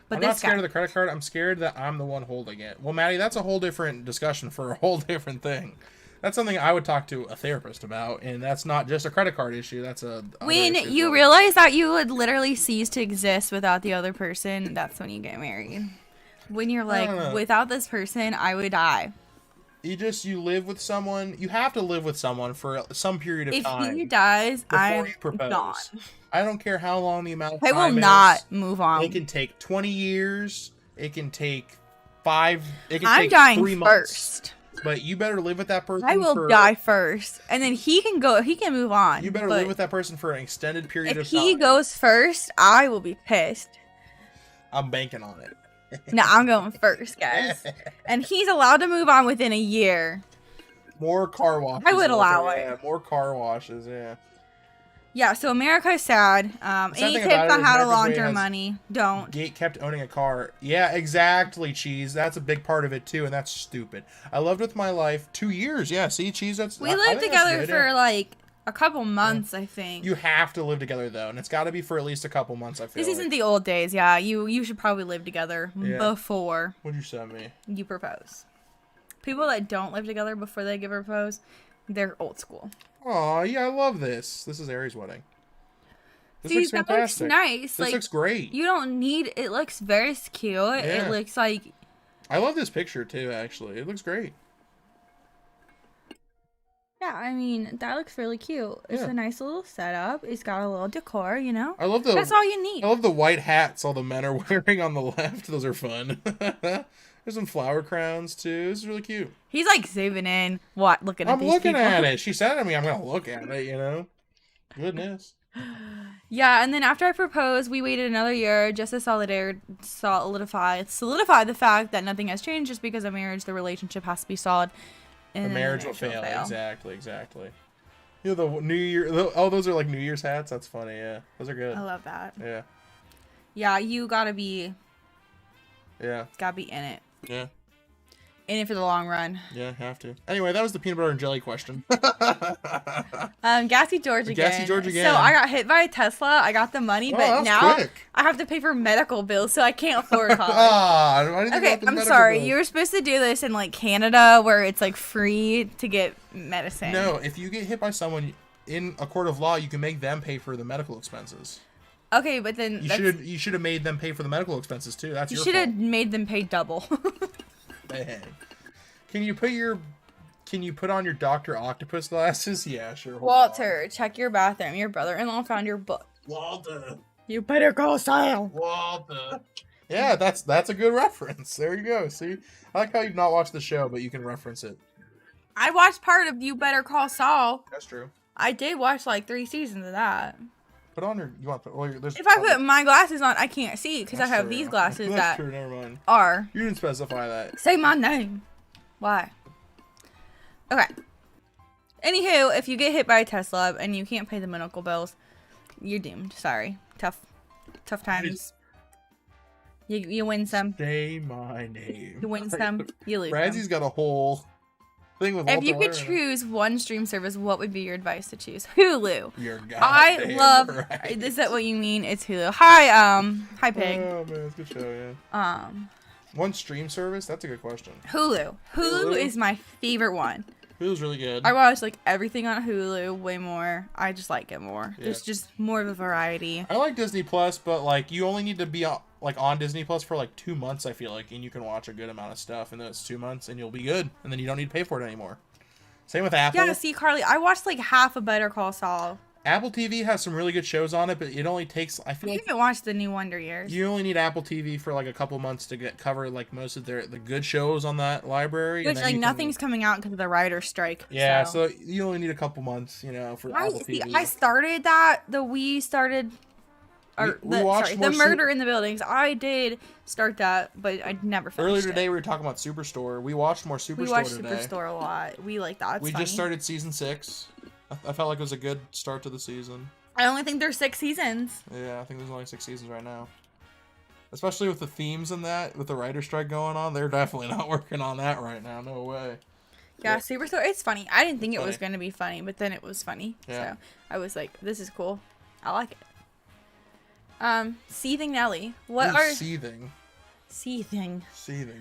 But I'm not scared of the credit card. I'm scared that I'm the one holding it. Well, Maddie, that's a whole different discussion for a whole different thing. That's something I would talk to a therapist about, and that's not just a credit card issue. That's when you realize that you would literally cease to exist without the other person, that's when you get married. When you're like, without this person, I would die. You live with someone. You have to live with someone for some period of time. If he dies, I'm gone. I don't care how long the amount of time I will not move on. It can take 20 years. It can take 5. It can I'm take dying 3 months. First. But you better live with that person. I will die first, and then he can go. He can move on. You better live with that person for an extended period of time. If he goes first, I will be pissed. I'm banking on it. No, I'm going first, guys. And he's allowed to move on within a year. More car washes. I would allow it. Yeah, more car washes, yeah. Yeah, so America's sad. Any tips on how to launder money? Don't. Gate kept owning a car. Yeah, exactly, Cheese. That's a big part of it, too, and that's stupid. I lived with my life 2 years. Yeah, see, Cheese, we lived together for, like, A couple months, I think. You have to live together though, and it's got to be for at least a couple months. I feel this isn't the old days. Yeah, you should probably live together before What'd you send me? you propose. People that don't live together before they get proposed, they're old school. Oh yeah, I love this. This is Aries' wedding. This Dude, looks fantastic. That looks nice. This looks great. You don't need. It looks very cute. Yeah. It looks like. I love this picture too. Actually, it looks great. Yeah, I mean, that looks really cute. It's a nice little setup. It's got a little decor, you know? That's all you need. I love the white hats all the men are wearing on the left. Those are fun. There's some flower crowns, too. This is really cute. He's, like, zooming in. What? Looking at these people. I'm looking at it. She said to me, I'm going to look at it, you know? Goodness. Yeah, and then after I proposed, we waited another year just to solidify the fact that nothing has changed. Just because of marriage, the relationship has to be solid. The marriage will fail. Exactly. You know, the New Year. Those are like New Year's hats. That's funny. Yeah, those are good. I love that. Yeah. Yeah, you gotta be. Yeah. Gotta be in it. Yeah. In it for the long run. Yeah, have to. Anyway, that was the peanut butter and jelly question. Gassy George again. Gassy George again. So I got hit by a Tesla. I got the money, but now I have to pay for medical bills, so I can't afford college. Okay, I'm sorry. You were supposed to do this in like Canada, where it's like free to get medicine. No, if you get hit by someone in a court of law, you can make them pay for the medical expenses. Okay, but then you should have made them pay for the medical expenses too. That's your fault. You should have made them pay double. Man. Can you put on your Dr. Octopus glasses? Yeah, sure. Walter, check your bathroom. Your brother-in-law found your book. Walter. You better call Sal. Walter. Yeah, that's a good reference. There you go. See? I like how you've not watched the show, but you can reference it. I watched part of You Better Call Saul. That's true. I did watch like 3 seasons of that. Put on your. You want to put? Well, if I put my glasses on, I can't see because I have these glasses that's true. Never mind. Are. You didn't specify that. Say my name. Why? Okay. Anywho, if you get hit by a Tesla and you can't pay the medical bills, you're doomed. Sorry. Tough times. You win some. Say my name. You win some. You lose. Bradsy's got a whole thing with. If you could choose one stream service, what would be your advice to choose? Hulu. You're I love. Right. Is that what you mean? It's Hulu. Hi Pig. Oh man, it's a good show. Yeah. One stream service? That's a good question. Hulu is my favorite one. Hulu's really good. I watch like everything on Hulu way more. I just like it more. Yeah. There's just more of a variety. I like Disney Plus, but like you only need to be on Disney Plus for like 2 months, I feel like, and you can watch a good amount of stuff, and then it's 2 months and you'll be good, and then you don't need to pay for it anymore. Same with Apple. Yeah, see, Carly, I watched like half of Better Call Saul. Apple TV has some really good shows on it, but it only takes, I feel like... You haven't watched the new Wonder Years. You only need Apple TV for like a couple months to cover like most of the good shows on that library. Which, like, nothing's coming out because of the writer's strike. Yeah, so you only need a couple months, for Apple TV. I started that. We watched the Murder in the Buildings. I did start that, but I never finished Earlier today, we were talking about Superstore. We watched more Superstore today. We watched Superstore a lot. We like that. We just started season 6. I felt like it was a good start to the season. I only think there's 6 seasons. Yeah, I think there's only 6 seasons right now. Especially with the themes in that, with the writer's strike going on, they're definitely not working on that right now. No way. Yeah, Superstore, it's funny. I didn't think it was going to be funny, but then it was funny. Yeah. So I was like, this is cool. I like it. Seething Nelly. Seething? Seething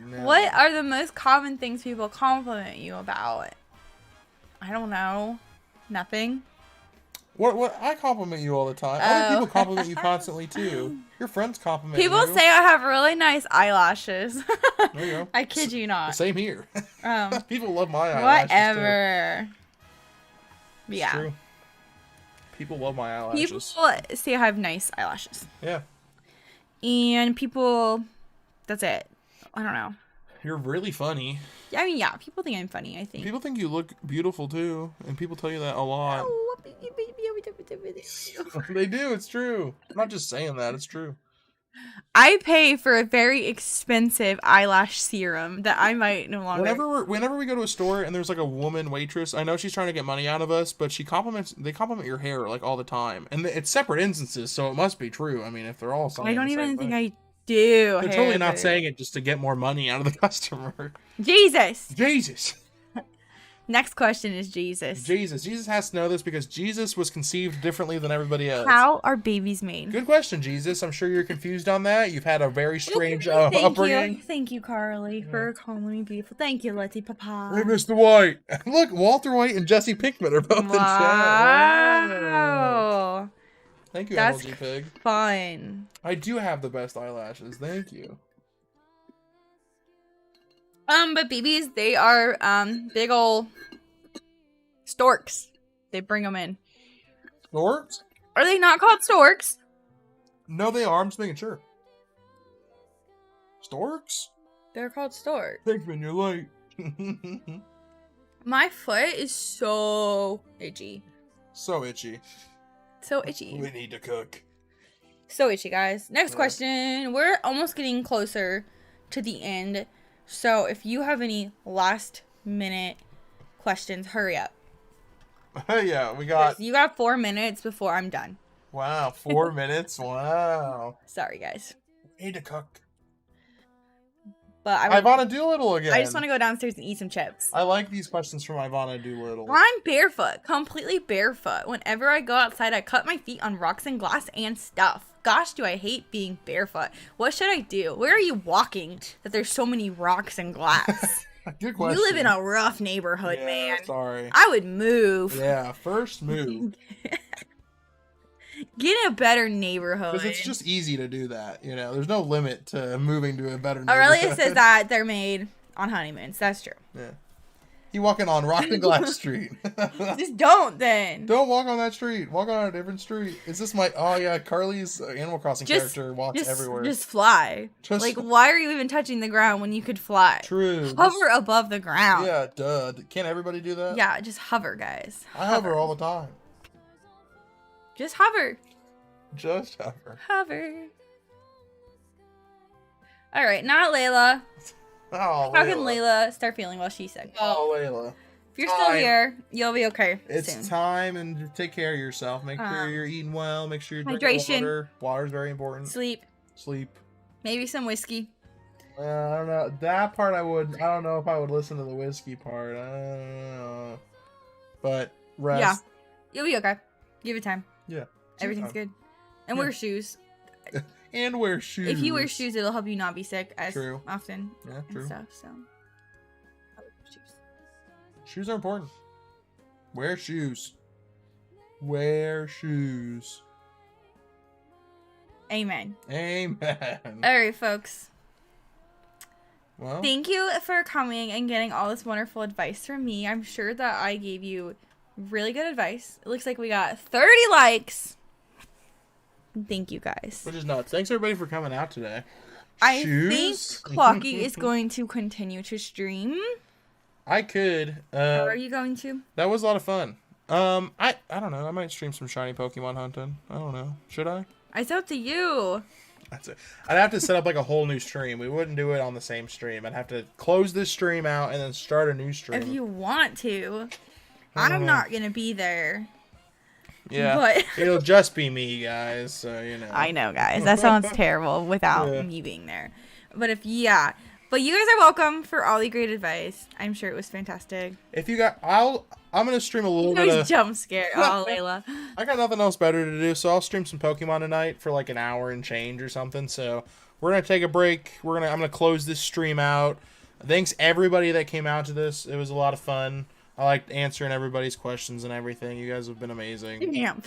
Nelly. What are the most common things people compliment you about? I don't know. Nothing. What? I compliment you all the time. Other people compliment you constantly too. Your friends compliment you. People say I have really nice eyelashes. There you go. I kid you not. Same here. People love my eyelashes. Whatever. Too. Yeah. It's true. People love my eyelashes. People say I have nice eyelashes. Yeah. And people, that's it. I don't know. You're really funny. I mean, yeah, people think I'm funny, I think. People think you look beautiful too, and people tell you that a lot. They do, it's true. I'm not just saying that, it's true. I pay for a very expensive eyelash serum that I might no longer... Whenever we go to a store and there's like a woman waitress, I know she's trying to get money out of us, but they compliment your hair like all the time. And it's separate instances, so it must be true. I mean, if they're all saying I don't even think I do. They're totally not saying it just to get more money out of the customer. Jesus. Next question is Jesus. Jesus has to know this because Jesus was conceived differently than everybody else. How are babies made? Good question, Jesus. I'm sure you're confused on that. You've had a very strange upbringing. Thank you, Carly, for calling me beautiful. Thank you, Letty Papa. Hey, Mr. White. Look, Walter White and Jesse Pinkman are both in chat. Wow. Thank you, That's MLG Pig. fun. I do have the best eyelashes. Thank you. But babies, they are big ol' storks. They bring them in. Storks? Are they not called storks? No, they are. I'm just making sure. Storks? They're called storks. Pinkman, you're late. My foot is so itchy. So itchy. So itchy. We need to cook. So itchy, guys. Next question. We're almost getting closer to the end. So if you have any last minute questions, hurry up. Yeah, we got... You got 4 minutes before I'm done. Wow, 4 minutes? Wow. Sorry, guys. We need to cook. But Ivana Doolittle again. I just want to go downstairs and eat some chips. I like these questions from Ivana Doolittle. I'm barefoot. Completely barefoot. Whenever I go outside, I cut my feet on rocks and glass and stuff. Gosh, do I hate being barefoot. What should I do? Where are you walking that there's so many rocks and glass? Good question. You live in a rough neighborhood, man. Sorry. I would move. Yeah, first move. Get in a better neighborhood. Because it's just easy to do that, you know. There's no limit to moving to a better neighborhood. Aurelia says that they're made on honeymoons. That's true. Yeah. You walking on Rock and Glass Street. Just don't then. Don't walk on that street. Walk on a different street. Is this my... Oh, yeah, Carly's Animal Crossing character walks everywhere. Just fly. Like, why are you even touching the ground when you could fly? True. Hover above the ground. Yeah, duh. Can't everybody do that? Yeah, just hover, guys. I hover all the time. Just hover. Just hover. Hover. All right, not Layla. Oh, How can Layla start feeling while she's sick? Oh, Layla. If you're still here, you'll be okay. It's soon. time, and take care of yourself. Make sure you're eating well. Make sure you're drinking hydration. water. Water's very important. Sleep. Maybe some whiskey. I don't know. That part I don't know if I would listen to the whiskey part. I don't know. But rest. Yeah. You'll be okay. Give it time. Yeah. Everything's good. And wear shoes. And wear shoes. If you wear shoes, it'll help you not be sick as often. Yeah, true. And stuff, so. Shoes are important. Wear shoes. Wear shoes. Amen. Amen. All right, folks. Well, thank you for coming and getting all this wonderful advice from me. I'm sure that I gave you really good advice. It looks like we got 30 likes. Thank you, guys. Which is nuts. Thanks, everybody, for coming out today. I think Clocky is going to continue to stream. I could. How are you going to? That was a lot of fun. I don't know. I might stream some shiny Pokemon hunting. I don't know. Should I? It's up to you. That's it. I'd have to set up like a whole new stream. We wouldn't do it on the same stream. I'd have to close this stream out and then start a new stream. If you want to. I'm not going to be there. Yeah, but it'll just be me, guys, so, you know. I know, guys. That sounds terrible without me being there. But but you guys are welcome for all the great advice. I'm sure it was fantastic. If you got, I'm going to stream a little bit of... jump scare. Oh, Layla. I got nothing else better to do, so I'll stream some Pokemon tonight for like an hour and change or something, so we're going to take a break. I'm going to close this stream out. Thanks, everybody that came out to this. It was a lot of fun. I liked answering everybody's questions and everything. You guys have been amazing. Damn.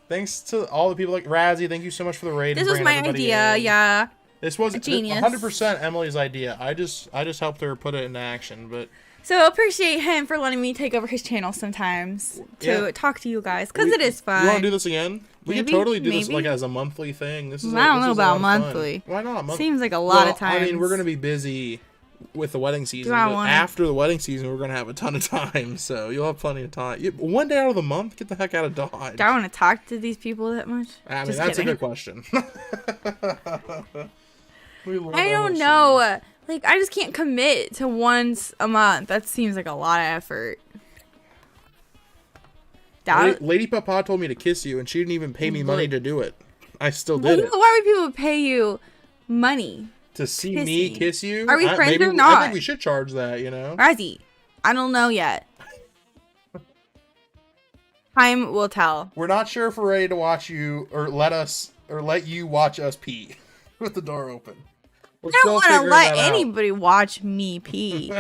Thanks to all the people like Razzie. Thank you so much for the raid. This was my idea. Yeah. This was genius. 100% Emily's idea. I just helped her put it into action. But so I appreciate him for letting me take over his channel sometimes to talk to you guys because it is fun. You want to do this again? We could totally do this like as a monthly thing. This is. I don't know about monthly. Why not? Seems like a lot of time. I mean, we're gonna be busy with the wedding season, but after the wedding season, we're gonna have a ton of time, so you'll have plenty of time. One day out of the month, get the heck out of Dodge. Do I want to talk to these people that much? I mean, that's a good question. I don't know. Like, I just can't commit to once a month. That seems like a lot of effort. Lady Papa told me to kiss you, and she didn't even pay me money to do it. I still did it. Why would people pay you money? To see me kiss you? Are we friends or not? I think we should charge that, you know? Razzie, I don't know yet. Time will tell. We're not sure if we're ready to watch you or let you watch us pee with the door open. I don't want to let anybody watch me pee.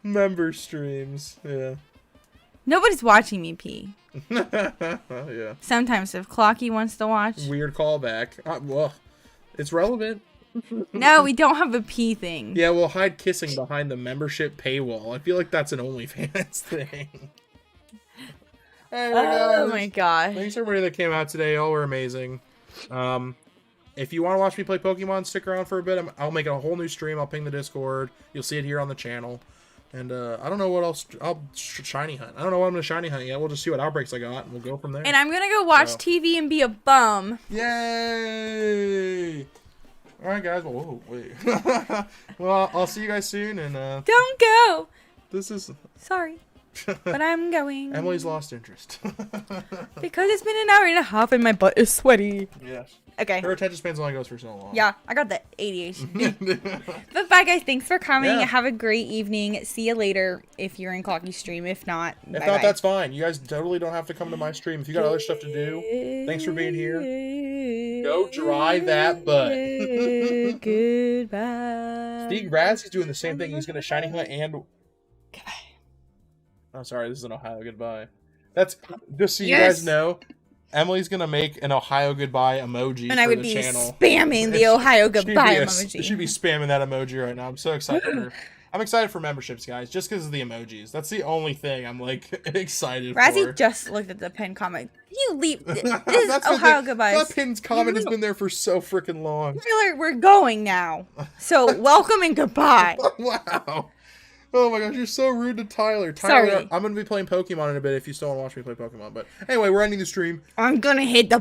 Member streams, yeah. Nobody's watching me pee. Yeah. Sometimes if Clocky wants to watch. Weird callback. Well, it's relevant. No, we don't have a pee thing. Yeah, we'll hide kissing behind the membership paywall. I feel like that's an OnlyFans thing. Hey, oh my gosh. Thanks everybody that came out today. Y'all were amazing. If you want to watch me play Pokemon, stick around for a bit. I'll make a whole new stream. I'll ping the Discord. You'll see it here on the channel. And I don't know what else. I'll shiny hunt. I don't know what I'm going to shiny hunt yet. We'll just see what outbreaks I got, and we'll go from there. And I'm going to go watch TV and be a bum. Yay! All right, guys. Whoa, wait. Well, I'll see you guys soon. And don't go. This is... Sorry. But I'm going. Emily's lost interest. Because it's been an hour and a half and my butt is sweaty. Yes. Okay. Her attention span only goes for so long. Yeah, I got the ADHD. But bye, guys. Thanks for coming. Yeah. Have a great evening. See you later if you're in Clocky's stream. If not, if not, that's fine. You guys totally don't have to come to my stream. If you got other stuff to do, thanks for being here. Go dry that butt. Goodbye. Steve Razzy's doing the same thing. He's going to shiny hunt and... Goodbye. Oh, sorry. This is an Ohio goodbye. That's just so you guys know. Emily's gonna make an Ohio goodbye emoji and for I would the be channel. Spamming the Ohio goodbye emoji. She'd be spamming that emoji right now. I'm so excited for her. I'm excited for memberships, guys, just because of the emojis. That's the only thing I'm like excited for. Razzie just looked at the pinned comment. You leave. This is Ohio goodbye. That pinned comment has been there for so freaking long. We're going now. So welcome and goodbye. Wow. Oh my gosh, you're so rude to Tyler. Sorry. I'm going to be playing Pokemon in a bit if you still want to watch me play Pokemon. But anyway, we're ending the stream. I'm going to hit the